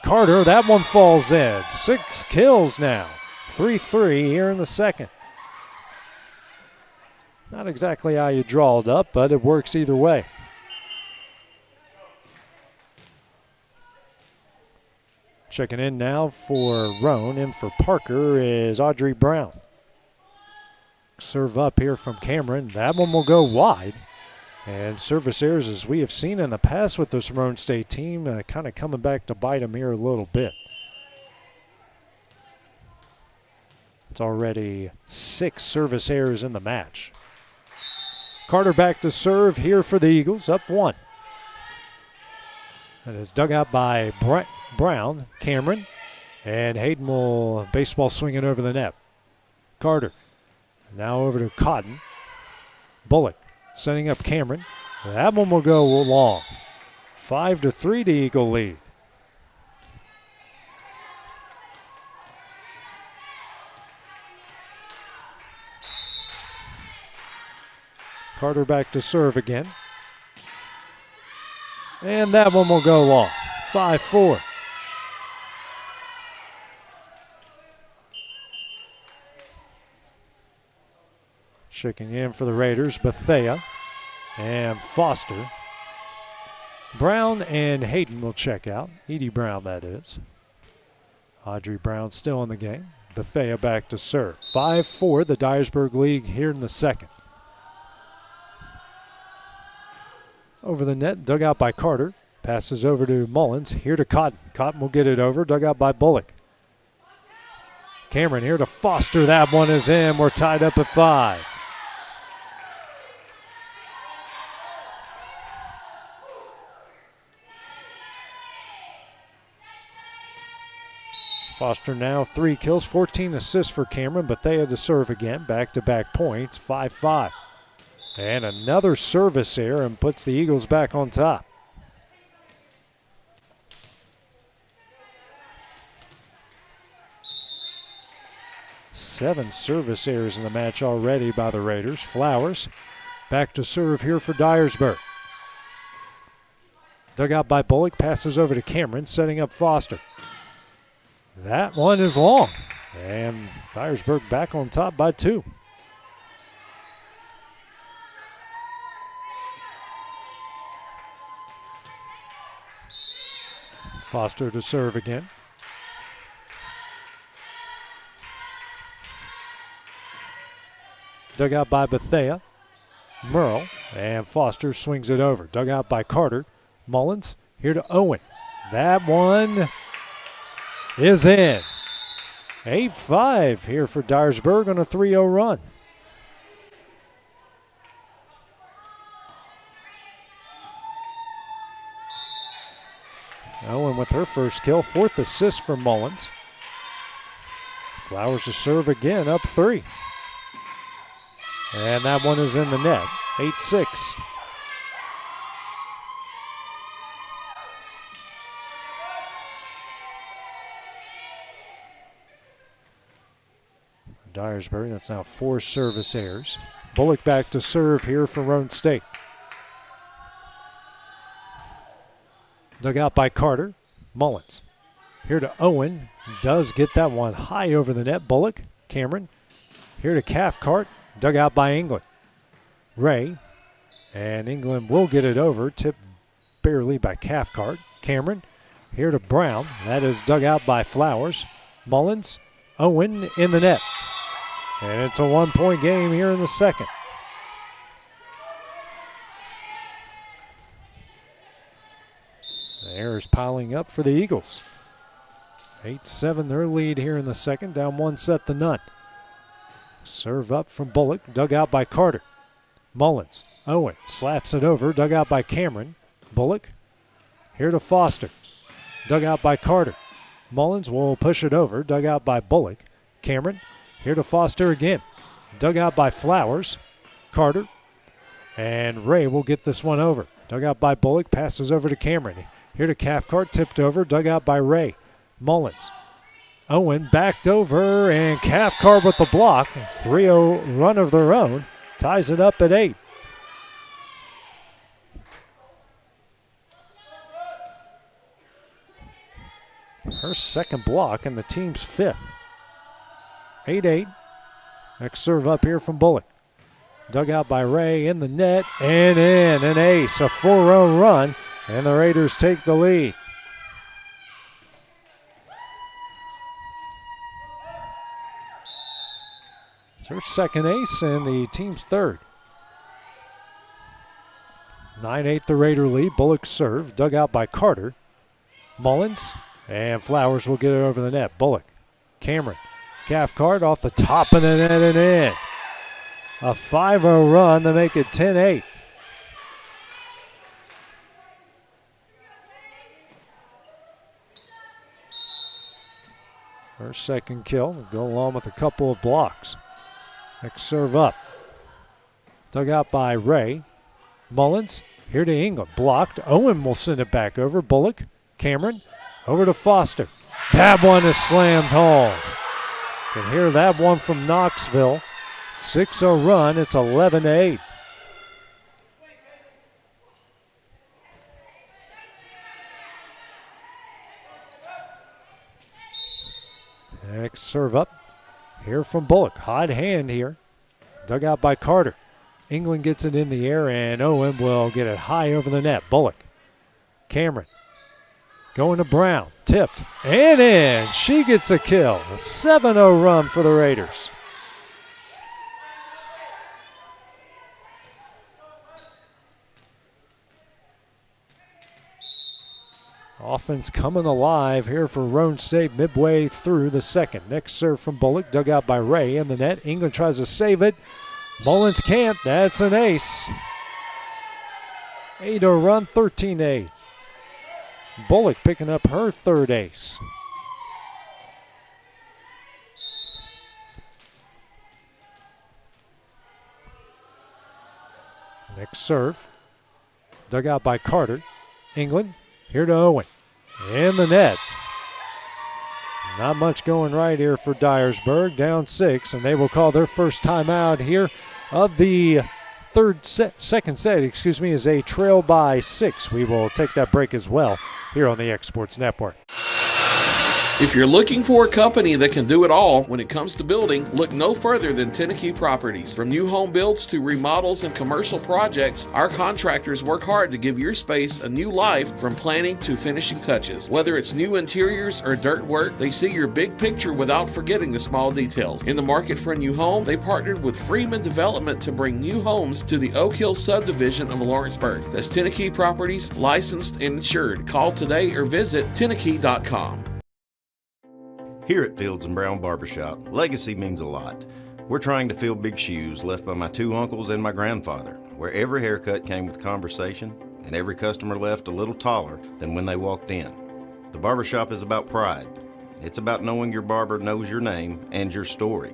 [SPEAKER 10] Carter. That one falls in. 6 kills now. 3-3 here in the second. Not exactly how you draw it up, but it works either way. Checking in now for Roane. In for Parker is Audrey Brown. Serve up here from Cameron. That one will go wide. And service errors, as we have seen in the past with this Roane State team, kind of coming back to bite them here a little bit. It's already 6 service errors in the match. Carter back to serve here for the Eagles, up 1. And it's dug out by Brown, Cameron, and Hayden will baseball swing it over the net. Carter now over to Cotton. Bullock setting up Cameron. That one will go long. 5-3 to Eagle lead. Carter back to serve again. And that one will go long. 5-4. Checking in for the Raiders, Bethea and Foster. Brown and Hayden will check out. Edie Brown, that is. Audrey Brown still in the game. Bethea back to serve. 5-4, the Dyersburg League here in the second. Over the net, dug out by Carter. Passes over to Mullins. Here to Cotton. Cotton will get it over. Dug out by Bullock. Cameron here to Foster. That one is in. We're tied up at 5. Foster now 3 kills, 14 assists for Cameron, but they had to serve again. Back-to-back points, 5-5. And another service error and puts the Eagles back on top. Seven service errors in the match already by the Raiders. Flowers back to serve here for Dyersburg. Dug out by Bullock, passes over to Cameron, setting up Foster. That one is long, and Dyersburg back on top by 2. Foster to serve again. Dug out by Bethea. Merle, and Foster swings it over. Dug out by Carter. Mullins here to Owen. That one is in. 8-5 here for Dyersburg on a 3-0 run. Owen with her first kill, 4th assist for Mullins. Flowers to serve again, up 3. And that one is in the net, 8-6. Dyersburg, that's now 4 service errors. Bullock back to serve here for Roane State. Dug out by Carter. Mullins here to Owen. Does get that one high over the net. Bullock, Cameron. Here to Cathcart. Dug out by England. Ray. And England will get it over. Tipped barely by Cathcart. Cameron. Here to Brown. That is dug out by Flowers. Mullins. Owen in the net. And it's a 1-point game here in the second. The errors piling up for the Eagles. 8-7 their lead here in the second, down 1-0. Serve up from Bullock, dug out by Carter. Mullins, Owen slaps it over, dug out by Cameron. Bullock, here to Foster. Dug out by Carter. Mullins will push it over, dug out by Bullock. Cameron, here to Foster again. Dug out by Flowers. Carter. And Ray will get this one over. Dug out by Bullock, passes over to Cameron. Here to Cathcart, tipped over, dug out by Ray. Mullins. Owen backed over, and Cathcart with the block. 3-0 run of their own. Ties it up at 8. Her second block and the team's 5th. 8-8. Next serve up here from Bullock. Dug out by Ray in the net and in. An ace, a 4-0 run, and the Raiders take the lead. It's her second ace and the team's third. 9-8 the Raider lead. Bullock serve, dug out by Carter. Mullins, and Flowers will get it over the net. Bullock, Cameron, Cathcart off the top of the net and in. A 5-0 run to make it 10-8. Her second kill will go along with a couple of blocks. Next serve up. Dug out by Ray. Mullins, here to England. Blocked. Owen will send it back over. Bullock, Cameron, over to Foster. That one is slammed home. Can hear that one from Knoxville. 6-0 run. It's 11-8. Next serve up. Here from Bullock. Hot hand here. Dug out by Carter. England gets it in the air, and Owen will get it high over the net. Bullock. Cameron. Going to Brown. Tipped. And in. She gets a kill. A 7-0 run for the Raiders. Offense coming alive here for Roane State midway through the second. Next serve from Bullock, dug out by Ray in the net. England tries to save it. Mullins can't. That's an ace. 8-0 run, 13-8. Bullock picking up her third ace. Next serve, dug out by Carter. England. Here to Owen. In the net. Not much going right here for Dyersburg. Down 6, and they will call their first timeout here of the second set, as they trail by 6. We will take that break as well here on the X Sports Network.
[SPEAKER 12] If you're looking for a company that can do it all when it comes to building, look no further than Teneke Properties. From new home builds to remodels and commercial projects, our contractors work hard to give your space a new life from planning to finishing touches. Whether it's new interiors or dirt work, they see your big picture without forgetting the small details. In the market for a new home, they partnered with Freeman Development to bring new homes to the Oak Hill subdivision of Lawrenceburg. That's Teneke Properties, licensed and insured. Call today or visit Teneke.com.
[SPEAKER 16] Here at Fields & Brown Barbershop, legacy means a lot. We're trying to fill big shoes left by my 2 uncles and my grandfather, where every haircut came with conversation and every customer left a little taller than when they walked in. The barbershop is about pride. It's about knowing your barber knows your name and your story.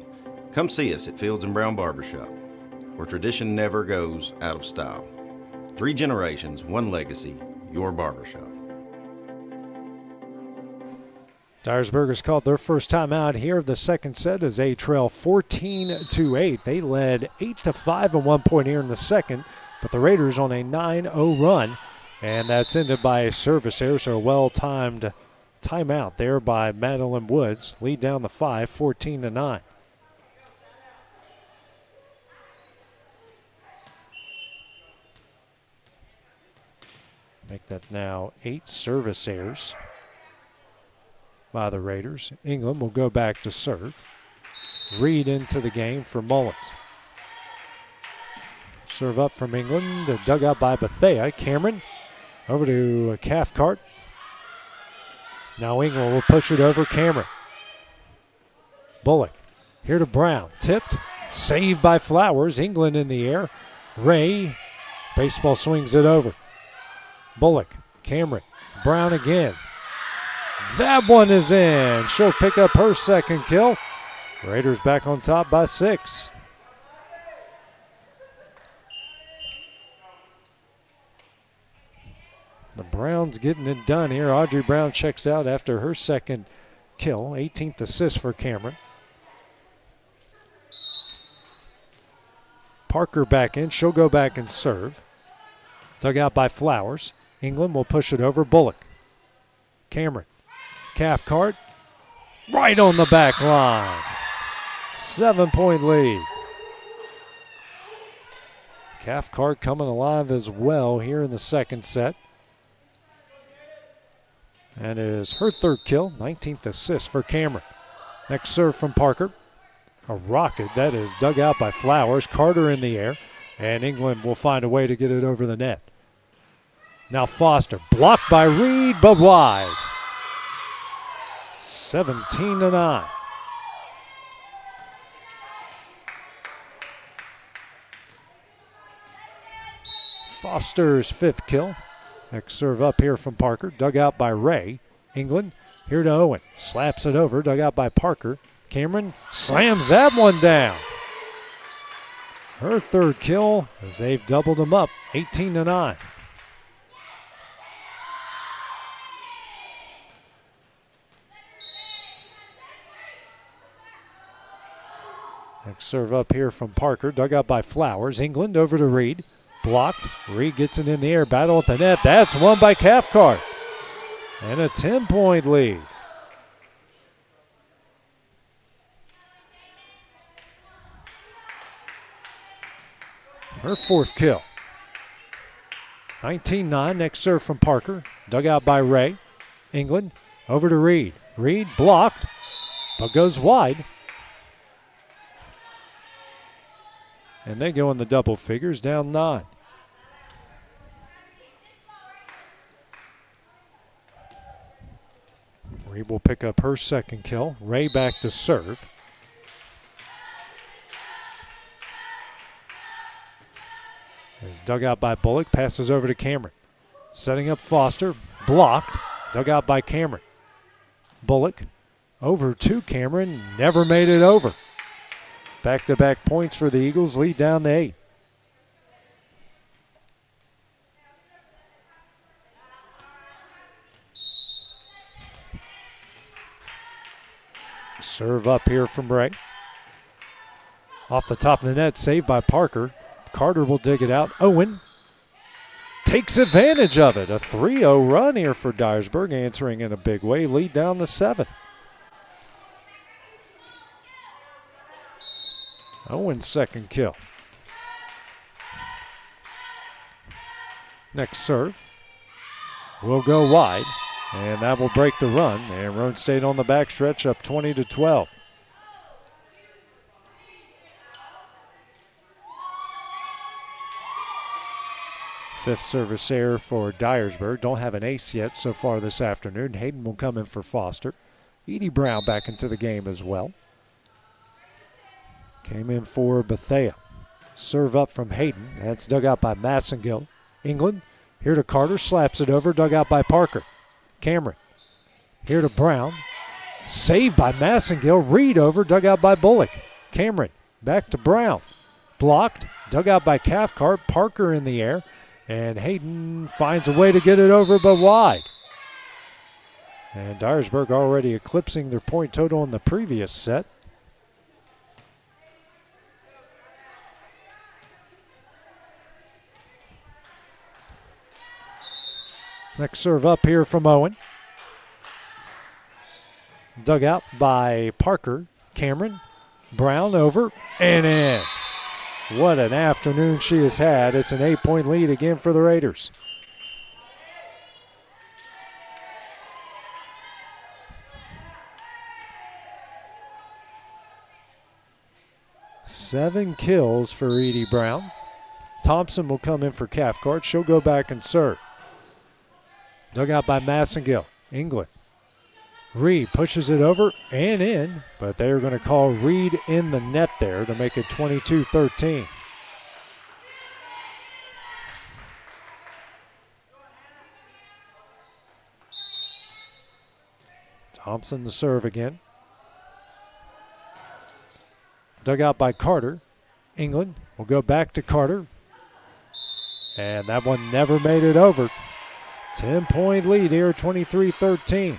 [SPEAKER 16] Come see us at Fields & Brown Barbershop, where tradition never goes out of style. 3 generations, 1 legacy, your barbershop.
[SPEAKER 10] Dyersburg has called their first time out here of the second set as they trail 14-8. They led 8-5 at one point here in the second, but the Raiders on a 9-0 run, and that's ended by a service error, so a well-timed timeout there by Madeline Woods. Lead down the 5, 14-9. Make that now 8 service errors by the Raiders. England will go back to serve. Reed into the game for Mullins. Serve up from England, dug out by Bethea. Cameron over to Cathcart. Now England will push it over Cameron. Bullock here to Brown. Tipped, saved by Flowers. England in the air. Ray, baseball swings it over. Bullock, Cameron, Brown again. That one is in. She'll pick up her second kill. Raiders back on top by 6. The Browns getting it done here. Audrey Brown checks out after her second kill. 18th assist for Cameron. Parker back in. She'll go back and serve. Dug out by Flowers. England will push it over Bullock. Cameron. Cathcart right on the back line. 7-point lead. Cathcart coming alive as well here in the second set. That is her third kill, 19th assist for Cameron. Next serve from Parker. A rocket that is dug out by Flowers. Carter in the air, and England will find a way to get it over the net. Now Foster, blocked by Reed, but wide. 17-9. Foster's 5th kill. Next serve up here from Parker, dug out by Ray. England here to Owen, slaps it over, dug out by Parker. Cameron slams that one down. Her 3rd kill as they've doubled them up, 18-9. Next serve up here from Parker, dug out by Flowers. England over to Reed, blocked. Reed gets it in the air, battle at the net. That's won by Cathcart. And a 10-point lead. Her 4th kill. 19-9, next serve from Parker. Dug out by Ray. England over to Reed. Reed blocked, but goes wide. And they go in the double figures, down 9. Reed will pick up her 2nd kill. Ray back to serve. Is dug out by Bullock, passes over to Cameron. Setting up Foster, blocked, dug out by Cameron. Bullock over to Cameron, never made it over. Back-to-back points for the Eagles, lead down to 8. Serve up here from Ray. Off the top of the net, saved by Parker. Carter will dig it out. Owen takes advantage of it. A 3-0 run here for Dyersburg, answering in a big way. Lead down to 7. Owen's 2nd kill. Next serve will go wide, and that will break the run. And Roane State on the backstretch up 20-12. Fifth service error for Dyersburg. Don't have an ace yet so far this afternoon. Hayden will come in for Foster. Edie Brown back into the game as well. Came in for Bethea. Serve up from Hayden. That's dug out by Massengill. England here to Carter. Slaps it over. Dug out by Parker. Cameron here to Brown. Saved by Massengill. Reed over. Dug out by Bullock. Cameron back to Brown. Blocked. Dug out by Cathcart. Parker in the air. And Hayden finds a way to get it over, but wide. And Dyersburg already eclipsing their point total in the previous set. Next serve up here from Owen. Dug out by Parker. Cameron. Brown over and in. What an afternoon she has had. It's an 8-point lead again for the Raiders. Seven kills for Edie Brown. Thompson will come in for Cathcart. She'll go back and serve. Dug out by Massengill. England. Reed pushes it over and in, but they're going to call Reed in the net there to make it 22-13. Thompson to serve again. Dug out by Carter. England will go back to Carter. And that one never made it over. 10-point lead here, 23-13.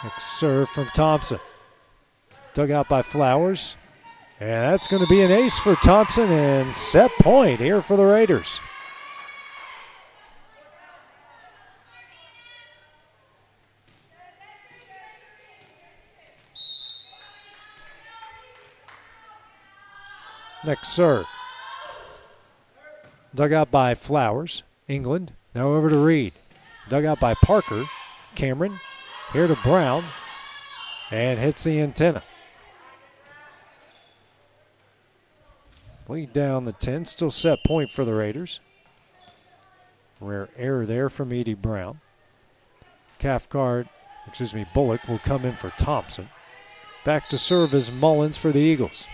[SPEAKER 10] Next serve from Thompson. Dug out by Flowers. And that's going to be an ace for Thompson and set point here for the Raiders. Next serve. Dug out by Flowers. England. Now over to Reed. Dug out by Parker. Cameron. Here to Brown. And hits the antenna. Lead down the 10. Still set point for the Raiders. Rare error there from Edie Brown. Bullock will come in for Thompson. Back to serve is Mullins for the Eagles.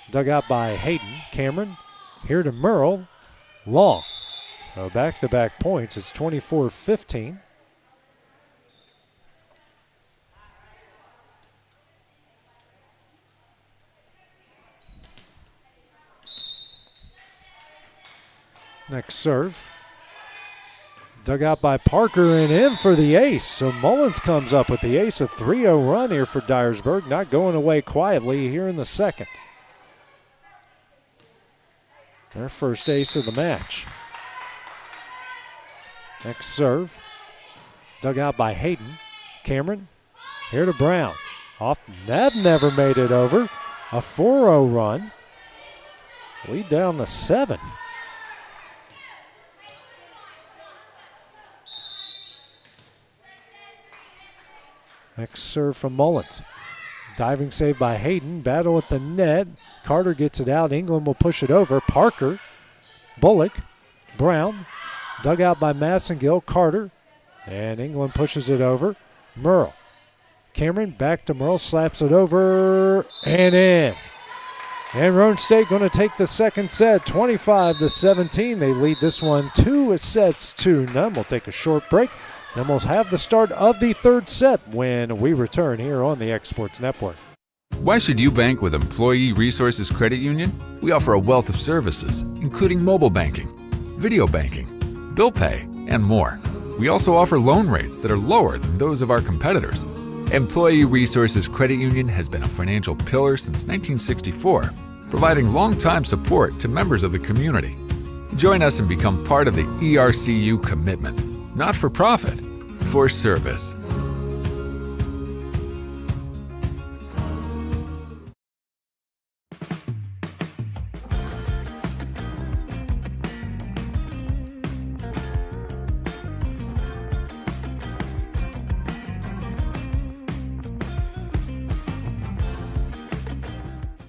[SPEAKER 10] Dug out by Hayden. Cameron. Here to Merle. Long. So back-to-back points. It's 24-15. Next serve. Dug out by Parker and in for the ace. So Mullins comes up with the ace. A 3-0 run here for Dyersburg. Not going away quietly here in the second. Their first ace of the match. Next serve. Dug out by Hayden. Cameron. Here to Brown. Off. That never made it over. A 4-0 run. Lead down the 7. Next serve from Mullins. Diving save by Hayden. Battle at the net. Carter gets it out. England will push it over. Parker. Bullock. Brown. Dug out by Massengill. Carter. And England pushes it over. Merle. Cameron back to Merle. Slaps it over. And in. And Roane State going to take the second set. 25-17. They lead this one 2-0. We'll take a short break. Then we'll have the start of the third set when we return here on the X Sports Network.
[SPEAKER 17] Why should you bank with Employee Resources Credit Union? We offer a wealth of services, including mobile banking, video banking, bill pay, and more. We also offer loan rates that are lower than those of our competitors. Employee Resources Credit Union has been a financial pillar since 1964, providing long-time support to members of the community. Join us and become part of the ERCU commitment. Not for profit, for service.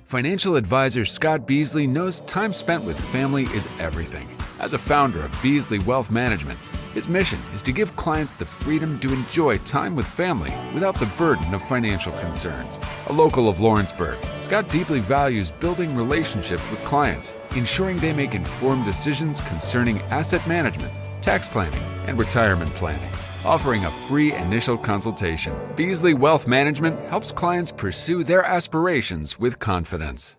[SPEAKER 17] Financial advisor Scott Beasley knows time spent with family is everything. As a founder of Beasley Wealth Management, his mission is to give clients the freedom to enjoy time with family without the burden of financial concerns. A local of Lawrenceburg, Scott deeply values building relationships with clients, ensuring they make informed decisions concerning asset management, tax planning, and retirement planning. Offering a free initial consultation, Beasley Wealth Management helps clients pursue their aspirations with confidence.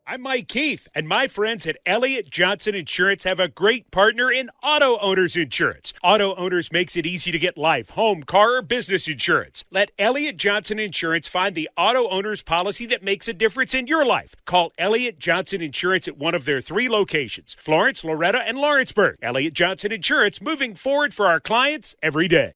[SPEAKER 18] I'm Mike Keith, and my friends at Elliott Johnson Insurance have a great partner in Auto Owners Insurance. Auto Owners makes it easy to get life, home, car, or business insurance. Let Elliott Johnson Insurance find the Auto Owners policy that makes a difference in your life. Call Elliott Johnson Insurance at one of their 3 locations, Florence, Loretto, and Lawrenceburg. Elliott Johnson Insurance, moving forward for our clients every day.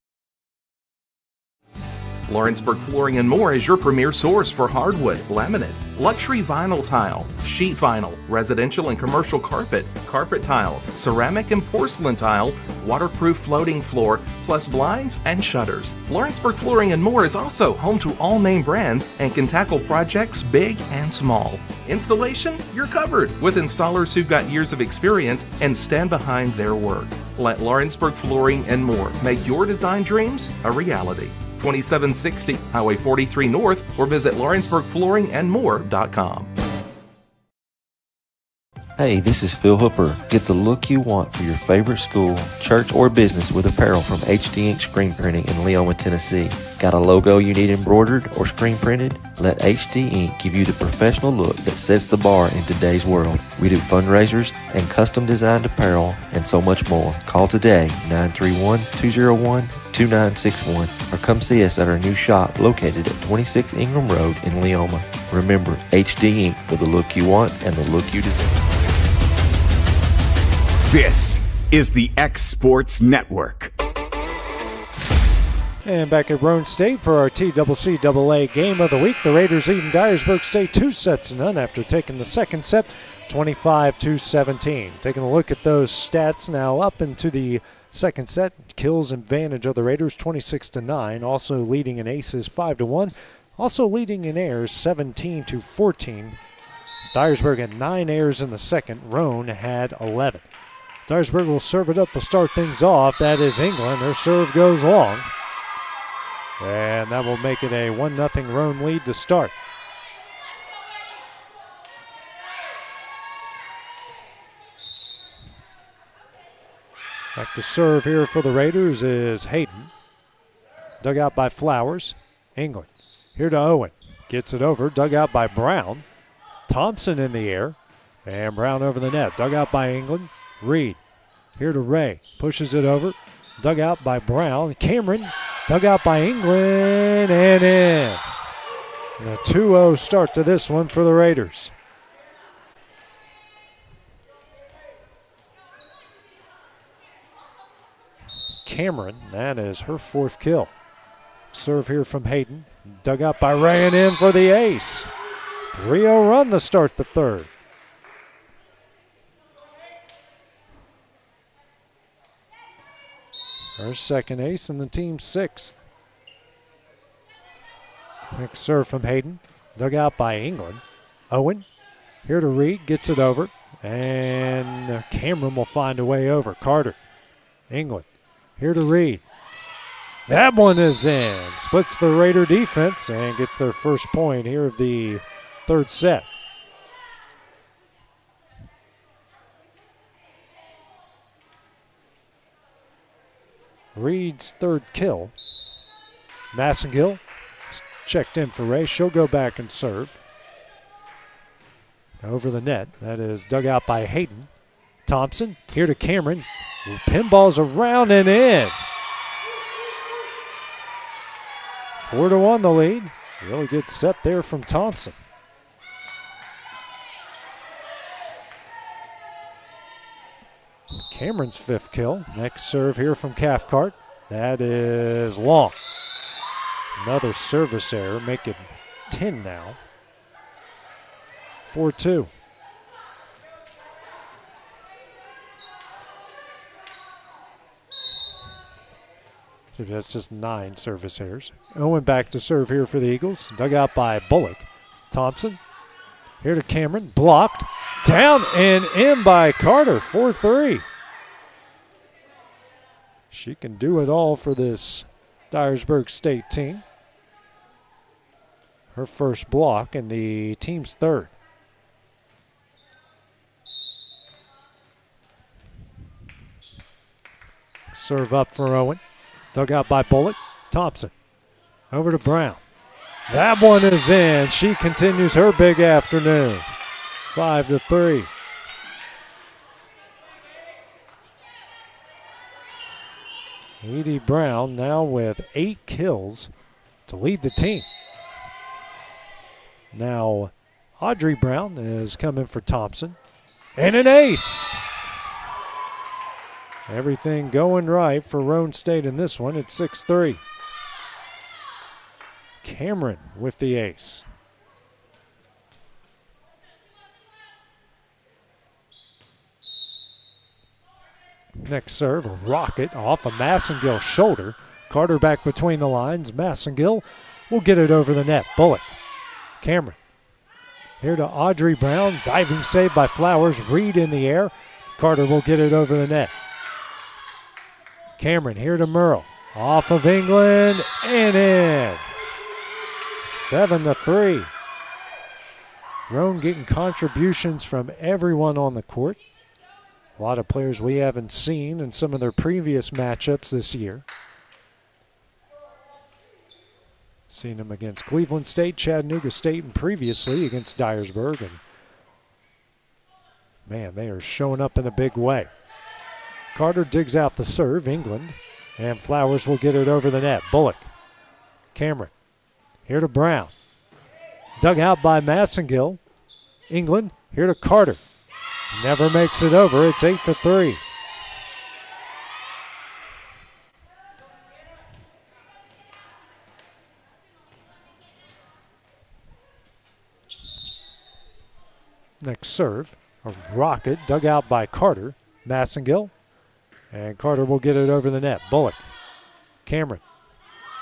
[SPEAKER 19] Lawrenceburg Flooring and More is your premier source for hardwood, laminate, luxury vinyl tile, sheet vinyl, residential and commercial carpet, carpet tiles, ceramic and porcelain tile, waterproof floating floor, plus blinds and shutters. Lawrenceburg Flooring and More is also home to all name brands and can tackle projects big and small. Installation? You're covered with installers who've got years of experience and stand behind their work. Let Lawrenceburg Flooring and More make your design dreams a reality. 2760 Highway 43 North, or visit LawrenceburgFlooringandMore.com.
[SPEAKER 20] Hey, this is Phil Hooper. Get the look you want for your favorite school, church, or business with apparel from HD Ink Screen Printing in Leoma, Tennessee. Got a logo you need embroidered or screen printed? Let HD Ink give you the professional look that sets the bar in today's world. We do fundraisers and custom designed apparel and so much more. Call today, 931-201-2961, or come see us at our new shop located at 26 Ingram Road in Leoma. Remember, HD Ink for the look you want and the look you deserve.
[SPEAKER 1] This is the X Sports Network.
[SPEAKER 10] And back at Roane State for our TCCAA Game of the Week. The Raiders leading Dyersburg State 2-0 after taking the second set, 25-17. Taking a look at those stats now up into the second set. Kills advantage of the Raiders 26-9. Also leading in aces 5-1. Also leading in airs 17-14. Dyersburg had 9 airs in the second. Roane had 11. Dyersburg will serve it up to start things off. That is England. Her serve goes long. And that will make it a 1-0 Roane lead to start. Back to serve here for the Raiders is Hayden. Dug out by Flowers. England. Here to Owen. Gets it over. Dug out by Brown. Thompson in the air. And Brown over the net. Dug out by England. Reed. Here to Ray. Pushes it over. Dug out by Brown. Cameron. Dug out by England and in. And a 2-0 start to this one for the Raiders. Cameron, that is her 4th kill. Serve here from Hayden. Dug out by Ray and in for the ace. 3-0 run to start the third. Her second ace and the team's 6th. Next serve from Hayden. Dug out by England. Owen. Here to Reed. Gets it over. And Cameron will find a way over. Carter. England. Here to Reed. That one is in. Splits the Raider defense and gets their first point here of the third set. Reed's 3rd kill. Massengill checked in for Ray. She'll go back and serve. Over the net. That is dug out by Hayden. Thompson here to Cameron. Pinballs around and in. 4-1 the lead. Really good set there from Thompson. Cameron's 5th kill. Next serve here from Cathcart. That is long. Another service error, make it 10 now. 4-2. So that's just 9 service errors. Owen back to serve here for the Eagles. Dug out by Bullock. Thompson. Here to Cameron. Blocked. Down and in by Carter. 4-3. She can do it all for this Dyersburg State team. Her first block and the team's 3rd. Serve up for Owen. Dug out by Bullock. Thompson. Over to Brown. That one is in. She continues her big afternoon. 5-3. Edie Brown now with 8 kills to lead the team. Now Audrey Brown is coming for Thompson. And an ace. Everything going right for Roane State in this one. It's 6-3. Cameron with the ace. Next serve, a rocket off of Massengill's shoulder. Carter back between the lines. Massengill will get it over the net. Bullock. Cameron. Here to Audrey Brown. Diving save by Flowers. Reed in the air. Carter will get it over the net. Cameron here to Merle. Off of England and in. 7-3. Roane getting contributions from everyone on the court. A lot of players we haven't seen in some of their previous matchups this year. Seen them against Cleveland State, Chattanooga State, and previously against Dyersburg. And man, they are showing up in a big way. Carter digs out the serve, England, and Flowers will get it over the net. Bullock. Cameron. Here to Brown. Dug out by Massengill. England. Here to Carter. Never makes it over. It's 8-3. Next serve, a rocket dug out by Carter. Massengill. And Carter will get it over the net. Bullock. Cameron.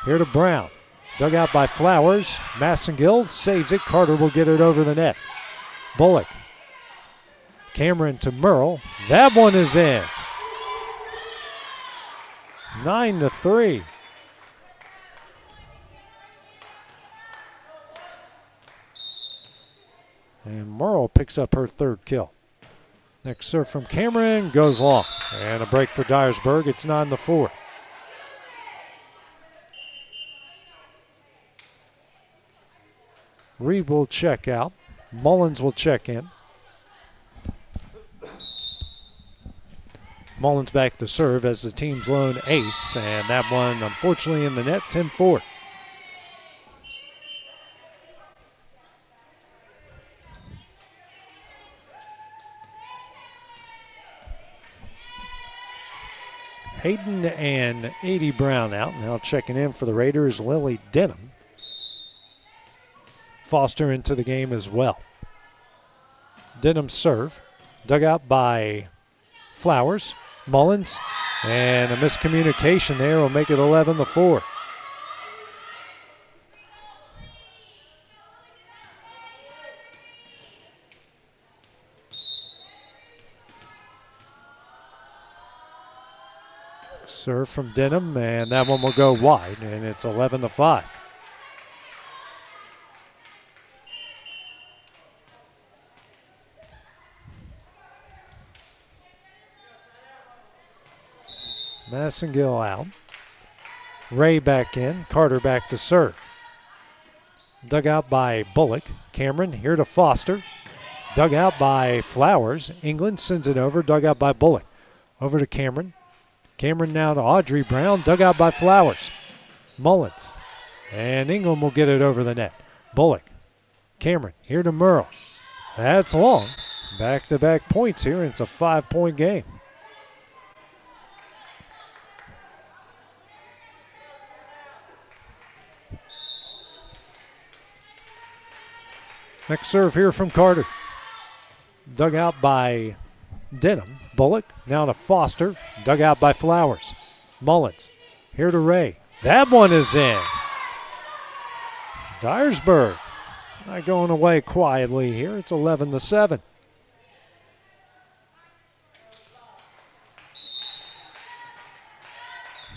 [SPEAKER 10] Here to Brown. Dug out by Flowers. Massengill saves it. Carter will get it over the net. Bullock. Cameron to Merle. That one is in. 9-3. And Merle picks up her third kill. Next serve from Cameron goes long. And a break for Dyersburg. It's 9-4. Reed will check out. Mullins will check in. Mullins back to serve as the team's lone ace. And that one, unfortunately, in the net, 10-4. Hayden and Adie Brown out. Now checking in for the Raiders, Lily Denham. Foster into the game as well. Denham serve. Dug out by Flowers. Mullins. And a miscommunication there will make it 11-4. Serve from Denham, and that one will go wide, and it's 11-5. Massengill out. Ray back in. Carter back to serve. Dug out by Bullock. Cameron here to Foster. Dug out by Flowers. England sends it over. Dug out by Bullock. Over to Cameron. Cameron now to Audrey Brown. Dug out by Flowers. Mullins. And England will get it over the net. Bullock. Cameron here to Merle. That's long. Back-to-back points here. It's a 5-point game. Next serve here from Carter. Dug out by Denham. Bullock now to Foster. Dug out by Flowers. Mullins here to Ray. That one is in. Dyersburg not going away quietly here. It's 11-7.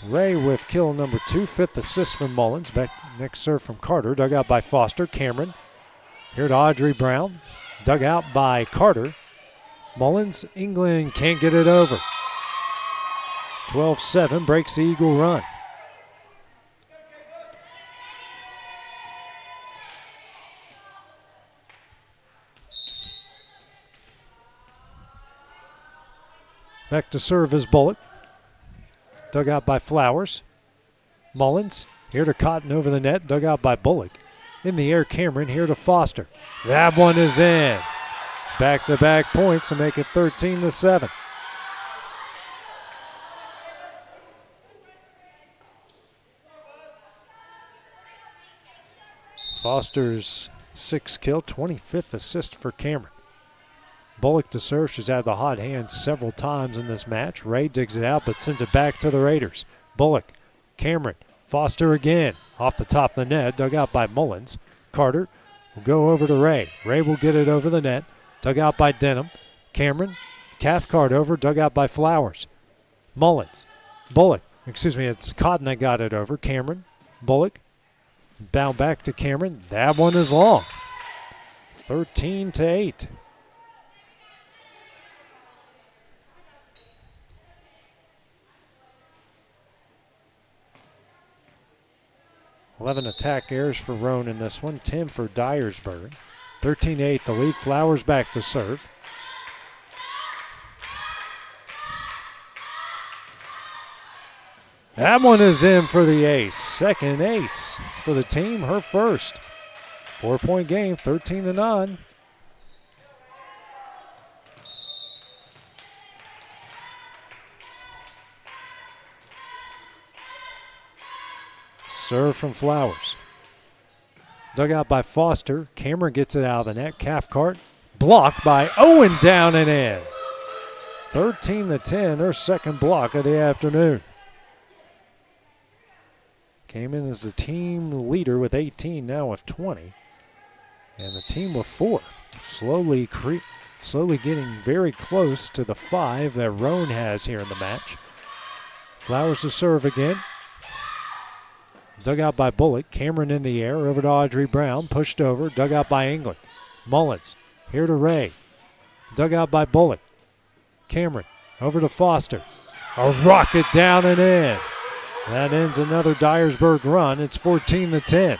[SPEAKER 10] Ray with kill number 2. 5th assist from Mullins. Back next serve from Carter. Dug out by Foster. Cameron. Here to Audrey Brown. Dug out by Carter. Mullins, England can't get it over. 12-7 breaks the Eagle run. Back to serve is Bullock. Dug out by Flowers. Mullins here to Cotton over the net. Dug out by Bullock. In the air, Cameron here to Foster. That one is in. Back-to-back points to make it 13-7. Foster's 6th kill, 25th assist for Cameron. Bullock to serve. She's had the hot hand several times in this match. Ray digs it out but sends it back to the Raiders. Bullock, Cameron, Foster again. Off the top of the net, dug out by Mullins. Carter will go over to Ray. Ray will get it over the net. Dug out by Denham. Cameron, Cathcart over, dug out by Flowers. Mullins, Bullock, it's Cotton that got it over. Cameron, Bullock, bound back to Cameron. That one is long. 13-8. Attack errors for Roane in this one, 10 for Dyersburg. 13-8 the lead. Flowers back to serve. That one is in for the ace. Second ace for the team, her first. 4-point game, 13-9. Serve from Flowers. Dug out by Foster. Cameron gets it out of the net. Cathcart Blocked by Owen, down and in. 13-10, her second block of the afternoon. Came in as the team leader with 18, now with 20. And the team with 4. Slowly getting very close to the 5 that Roane has here in the match. Flowers to serve again. Dug out by Bullock. Cameron in the air, over to Audrey Brown. Pushed over, dug out by England. Mullins, here to Ray. Dug out by Bullock. Cameron, over to Foster. A rocket down and in. That ends another Dyersburg run. It's 14-10.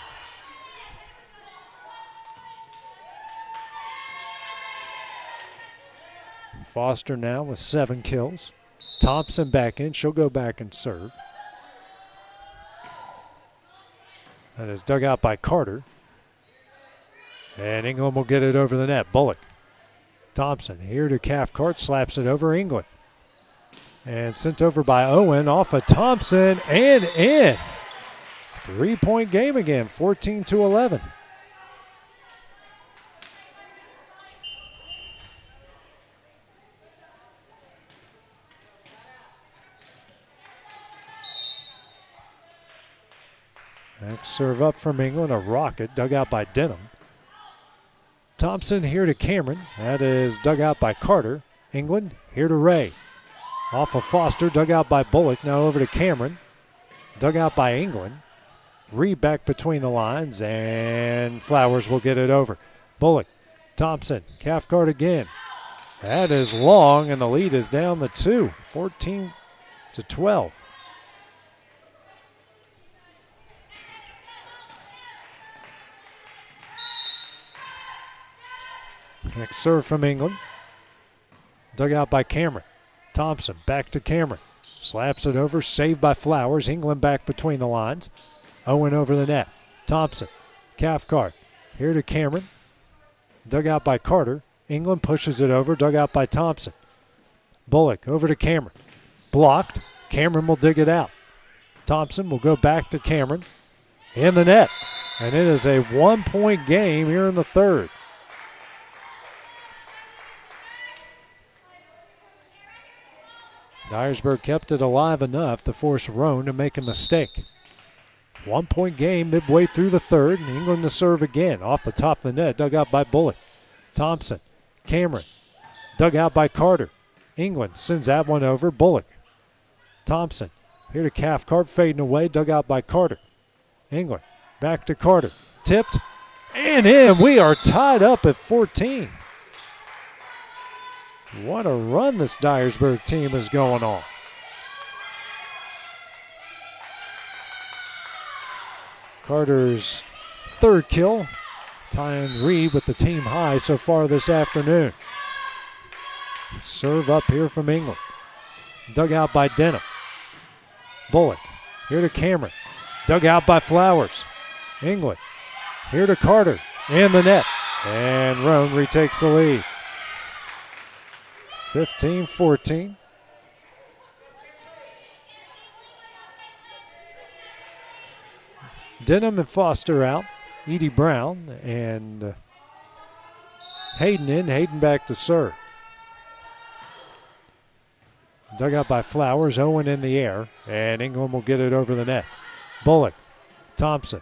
[SPEAKER 10] Foster now with 7 kills. Thompson back in. She'll go back and serve. That is dug out by Carter. And England will get it over the net. Bullock. Thompson here to Cathcart. Slaps it over England. And sent over by Owen off of Thompson and in. 3-point game again, 14-11. Next serve up from England, a rocket dug out by Denham. Thompson here to Cameron. That is dug out by Carter. England here to Ray. Off of Foster, dug out by Bullock. Now over to Cameron. Dug out by England. Reed back between the lines, and Flowers will get it over. Bullock, Thompson, Cathcart again. That is long, and the lead is down to 2, 14-12. Next serve from England. Dug out by Cameron. Thompson back to Cameron. Slaps it over, saved by Flowers. England back between the lines. Owen over the net. Thompson, Cathcart. Here to Cameron. Dug out by Carter. England pushes it over, dug out by Thompson. Bullock over to Cameron. Blocked. Cameron will dig it out. Thompson will go back to Cameron. In the net. And it is a 1-point game here in the third. Dyersburg kept it alive enough to force Roane to make a mistake. 1-point game midway through the third, and England to serve again. Off the top of the net, dug out by Bullock. Thompson, Cameron, dug out by Carter. England sends that one over. Bullock. Thompson, here to Cathcart, fading away, dug out by Carter. England, back to Carter. Tipped, and in. We are tied up at 14. What a run this Dyersburg team is going on. Carter's third kill, tying Reed with the team high so far this afternoon. Serve up here from England. Dug out by Denham. Bullock, here to Cameron. Dug out by Flowers. England, here to Carter. In the net. And Roane retakes the lead. 15-14. Denham and Foster out. Edie Brown and Hayden in. Hayden back to serve. Dug out by Flowers. Owen in the air. And England will get it over the net. Bullock. Thompson.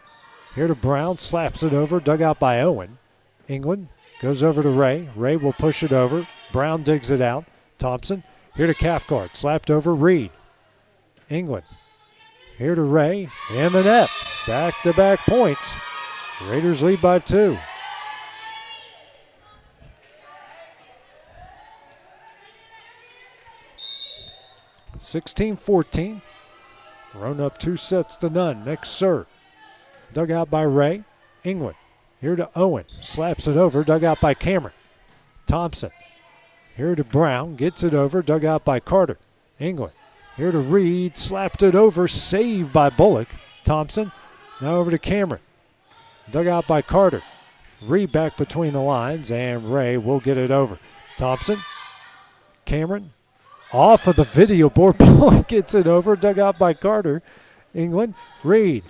[SPEAKER 10] Here to Brown. Slaps it over. Dug out by Owen. England goes over to Ray. Ray will push it over. Brown digs it out. Thompson, here to Cathcart. Slapped over Reed. England, here to Ray. In the net. Back-to-back points. Raiders lead by 2. (16-14). Roane up 2-0. Next serve. Dug out by Ray. England, here to Owen. Slaps it over. Dug out by Cameron. Thompson. Here to Brown, gets it over, dug out by Carter. England, here to Reed, slapped it over, saved by Bullock. Thompson, now over to Cameron. Dug out by Carter. Reed back between the lines, and Ray will get it over. Thompson, Cameron, off of the video board. Bullock gets it over, dug out by Carter. England, Reed.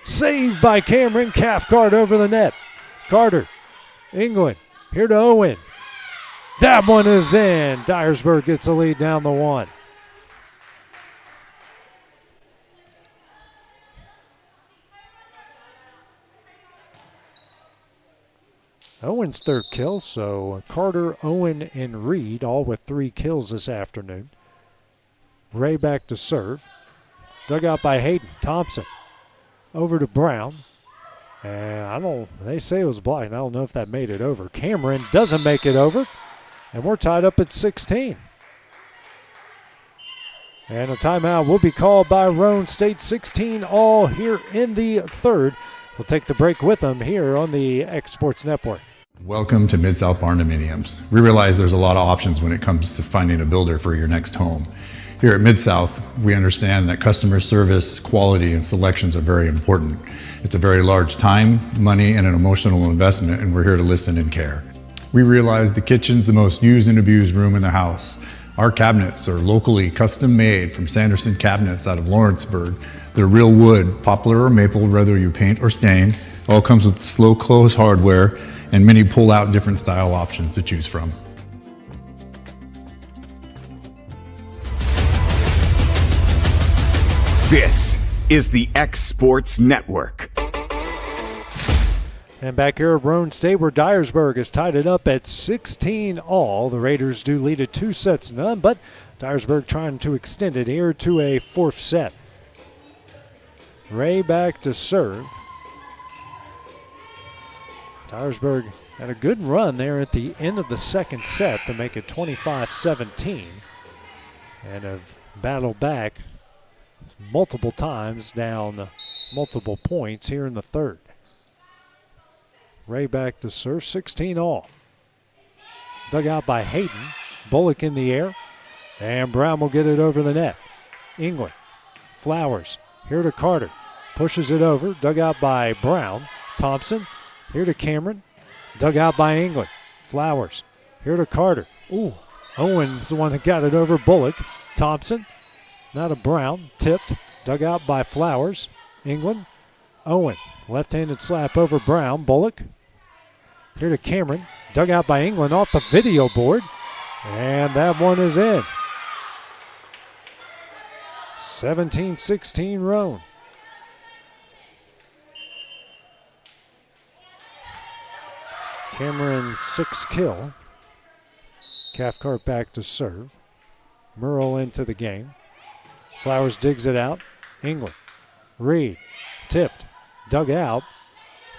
[SPEAKER 10] Saved by Cameron. Cathcart over the net. Carter, England. Here to Owen. That one is in. Dyersburg gets a lead down the 1. Owen's third kill, so Carter, Owen, and Reed all with 3 kills this afternoon. Ray back to serve. Dug out by Hayden. Thompson over to Brown. And they say it was blocked. I don't know if that made it over. Cameron doesn't make it over. And we're tied up at 16. And a timeout will be called by Roane State. 16 all here in the third. We'll take the break with them here on the X Sports Network.
[SPEAKER 21] Welcome to Mid-South Barndominiums. We realize there's a lot of options when it comes to finding a builder for your next home. Here at Mid-South, we understand that customer service, quality, and selections are very important. It's a very large time, money, and an emotional investment, and we're here to listen and care. We realize the kitchen's the most used and abused room in the house. Our cabinets are locally custom made from Sanderson Cabinets out of Lawrenceburg. They're real wood, poplar or maple, whether you paint or stain. All comes with slow close hardware and many pull-out different style options to choose from.
[SPEAKER 1] This is the X Sports Network.
[SPEAKER 10] And back here at Roane State, where Dyersburg has tied it up at 16 all. The Raiders do lead at 2-0, but Dyersburg trying to extend it here to a 4th set. Ray back to serve. Dyersburg had a good run there at the end of the second set to make it 25-17 and have battled back multiple times down multiple points here in the third. Ray back to serve, 16 all. Dug out by Hayden. Bullock in the air. And Brown will get it over the net. England. Flowers. Here to Carter. Pushes it over. Dug out by Brown. Thompson. Here to Cameron. Dug out by England. Flowers. Here to Carter. Ooh. Owen's the one that got it over Bullock. Thompson. Now to Brown. Tipped. Dug out by Flowers. England. Owen. Left-handed slap over Brown. Bullock. Here to Cameron. Dug out by England off the video board. And that one is in. 17-16 Roane. Cameron's 6th kill. Cathcart back to serve. Merle into the game. Flowers digs it out. England. Reed. Tipped. Dug out.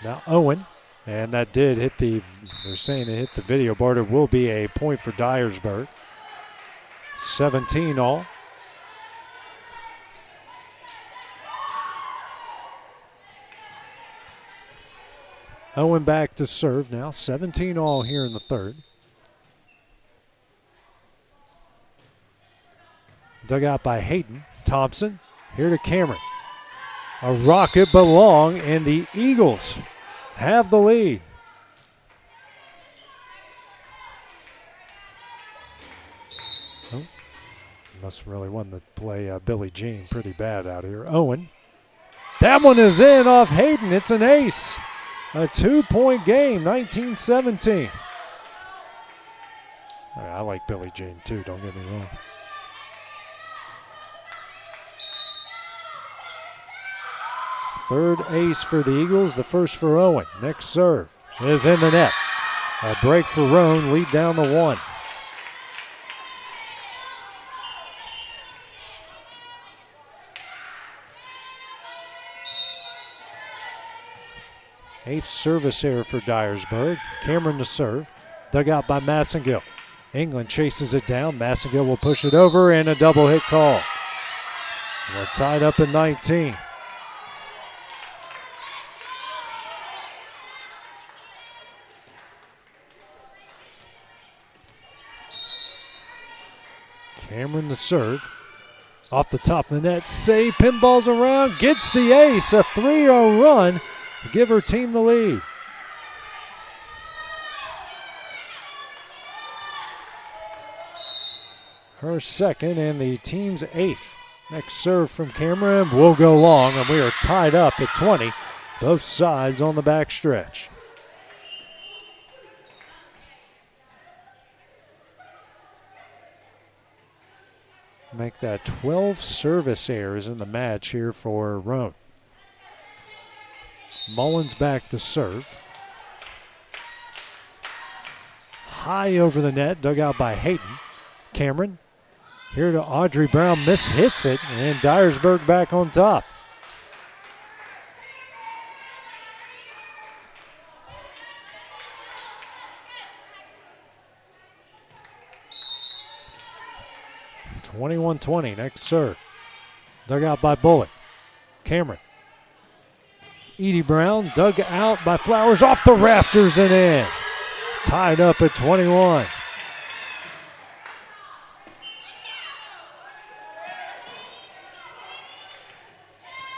[SPEAKER 10] Now Owen. And that did hit they're saying it hit the video board. It will be a point for Dyersburg. 17 all. Owen back to serve now. 17 all here in the third. Dug out by Hayden. Thompson. Here to Cameron. A rocket but long, and the Eagles have the lead. Oh, must really want to play Billie Jean pretty bad out here. Owen. That one is in off Hayden. It's an ace. A 2-point game, 19-17. I like Billie Jean too, don't get me wrong. Third ace for the Eagles, the first for Owen. Next serve is in the net. A break for Roane, lead down the 1. Eighth service error for Dyersburg. Cameron to serve. Dug out by Massengill. England chases it down. Massengill will push it over, and a double hit call. We're tied up at 19. Cameron to serve. Off the top of the net, save, pinballs around, gets the ace, a 3-0 run to give her team the lead. Her second and the team's 8th. Next serve from Cameron will go long, and we are tied up at 20, both sides on the back stretch. Make that 12 service errors in the match here for Roane. Mullins back to serve. High over the net, dug out by Hayden. Cameron here to Audrey Brown, hits it, and Dyersburg back on top. (21-20), next serve. Dug out by Bullock. Cameron. Edie Brown dug out by Flowers, off the rafters and in. Tied up at 21.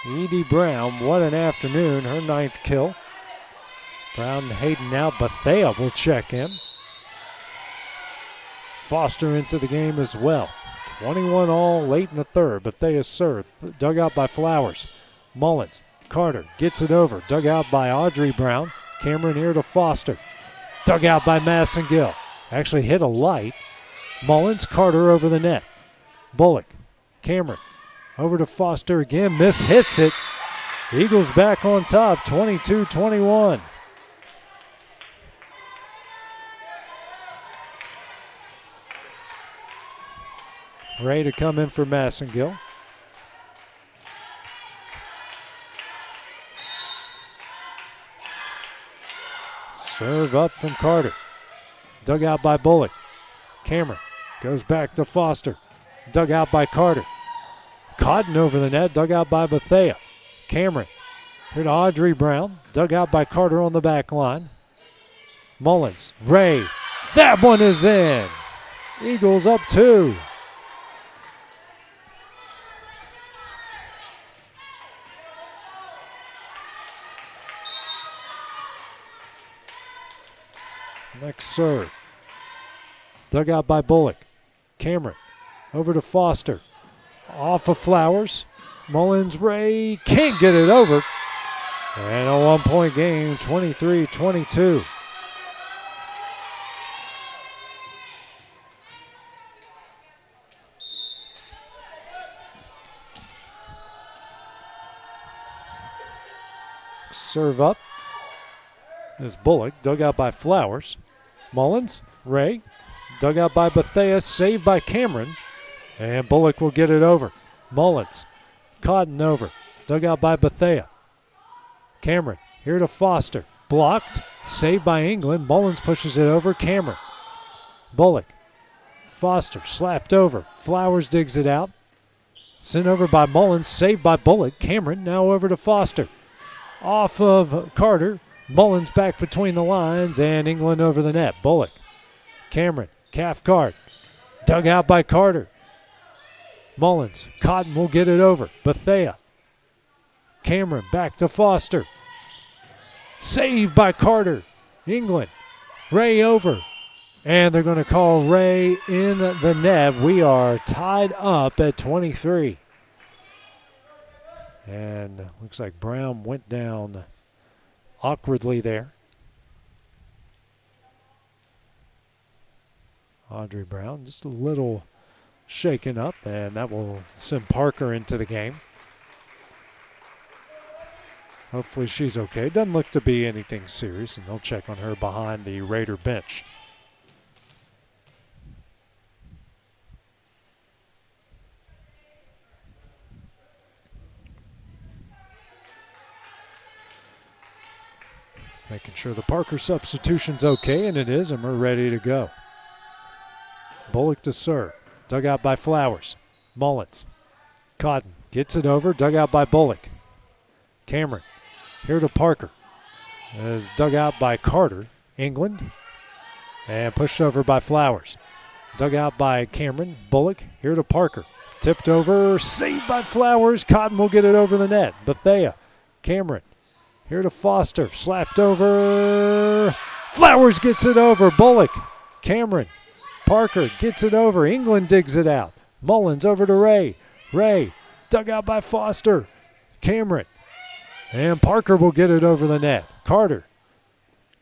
[SPEAKER 10] Edie Brown, what an afternoon, her 9th kill. Brown and Hayden out, Bethea will check in. Foster into the game as well. 21 all late in the third. Bethea serve, dug out by Flowers. Mullins, Carter gets it over, dug out by Audrey Brown. Cameron here to Foster. Dug out by Massengill. Actually hit a light. Mullins, Carter over the net. Bullock, Cameron, over to Foster again, hits it. Eagles back on top, 22-21. Ray to come in for Massengill. Serve up from Carter. Dug out by Bullock. Cameron goes back to Foster. Dug out by Carter. Cotton over the net, dug out by Bethea. Cameron here to Audrey Brown. Dug out by Carter on the back line. Mullins, Ray. That one is in. Eagles up 2. Next serve. Dug out by Bullock. Cameron over to Foster. Off of Flowers. Mullins, Ray can't get it over. And a 1-point game, 23-22. Serve up is Bullock, dug out by Flowers. Mullins, Ray, dug out by Bethea, saved by Cameron, and Bullock will get it over. Mullins, Cotton over, dug out by Bethea. Cameron, here to Foster, blocked, saved by England. Mullins pushes it over, Cameron. Bullock, Foster, slapped over. Flowers digs it out. Sent over by Mullins, saved by Bullock. Cameron now over to Foster. Off of Carter. Mullins back between the lines, and England over the net. Bullock, Cameron, Cathcart, dug out by Carter. Mullins, Cotton will get it over. Bethea, Cameron back to Foster. Saved by Carter. England, Ray over. And they're going to call Ray in the net. We are tied up at 23. And looks like Brown went down awkwardly there. Audrey Brown just a little shaken up, and that will send Parker into the game. Hopefully she's okay. Doesn't look to be anything serious, and they'll check on her behind the Raider bench. Making sure the Parker substitution's okay, and it is, and we're ready to go. Bullock to serve. Dug out by Flowers. Mullins. Cotton gets it over. Dug out by Bullock. Cameron here to Parker. Is dug out by Carter. England. And pushed over by Flowers. Dug out by Cameron. Bullock here to Parker. Tipped over. Saved by Flowers. Cotton will get it over the net. Bethea. Cameron. Here to Foster, slapped over. Flowers gets it over. Bullock, Cameron, Parker gets it over. England digs it out. Mullins over to Ray. Ray, dug out by Foster. Cameron, and Parker will get it over the net. Carter,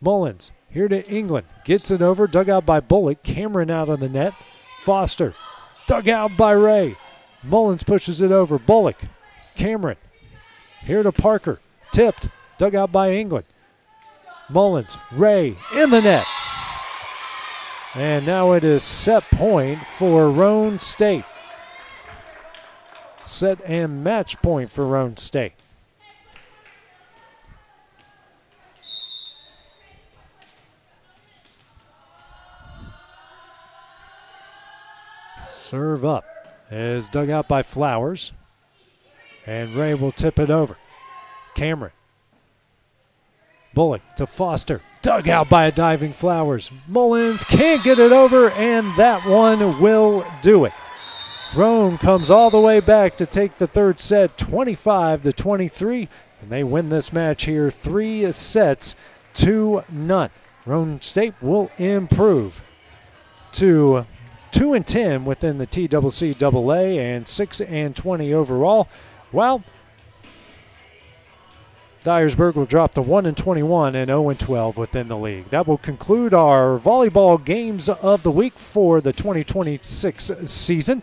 [SPEAKER 10] Mullins, here to England, gets it over. Dug out by Bullock. Cameron out on the net. Foster, dug out by Ray. Mullins pushes it over. Bullock. Cameron. Here to Parker. Tipped. Dug out by England. Mullins. Ray in the net. And now it is set point for Roane State. Set and match point for Roane State. Serve up is dug out by Flowers. And Ray will tip it over. Cameron. Bullock to Foster. Dug out by a diving Flowers. Mullins can't get it over, and that one will do it. Roane comes all the way back to take the third set, 25-23, and they win this match here 3-0. Roane State will improve to 2-10 within the TCCAA and 6-20 overall. While Dyersburg will drop to 1-21 and 0-12 within the league. That will conclude our volleyball games of the week for the 2026 season.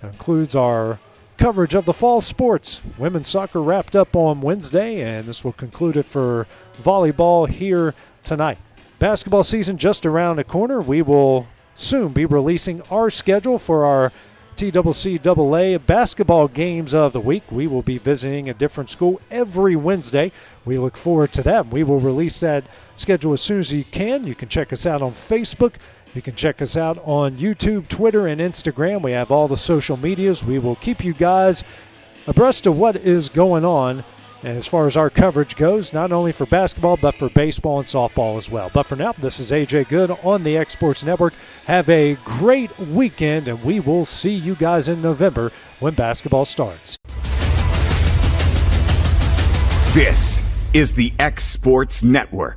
[SPEAKER 10] That includes our coverage of the fall sports. Women's soccer wrapped up on Wednesday, and this will conclude it for volleyball here tonight. Basketball season just around the corner. We will soon be releasing our schedule for our TCCAA basketball games of the week. We will be visiting a different school every Wednesday. We look forward to that. We will release that schedule as soon as you can. You can check us out on Facebook. You can check us out on YouTube, Twitter, and Instagram. We have all the social medias. We will keep you guys abreast of what is going on. And as far as our coverage goes, not only for basketball, but for baseball and softball as well. But for now, this is AJ Good on the X Sports Network. Have a great weekend, and we will see you guys in November when basketball starts.
[SPEAKER 1] This is the X Sports Network.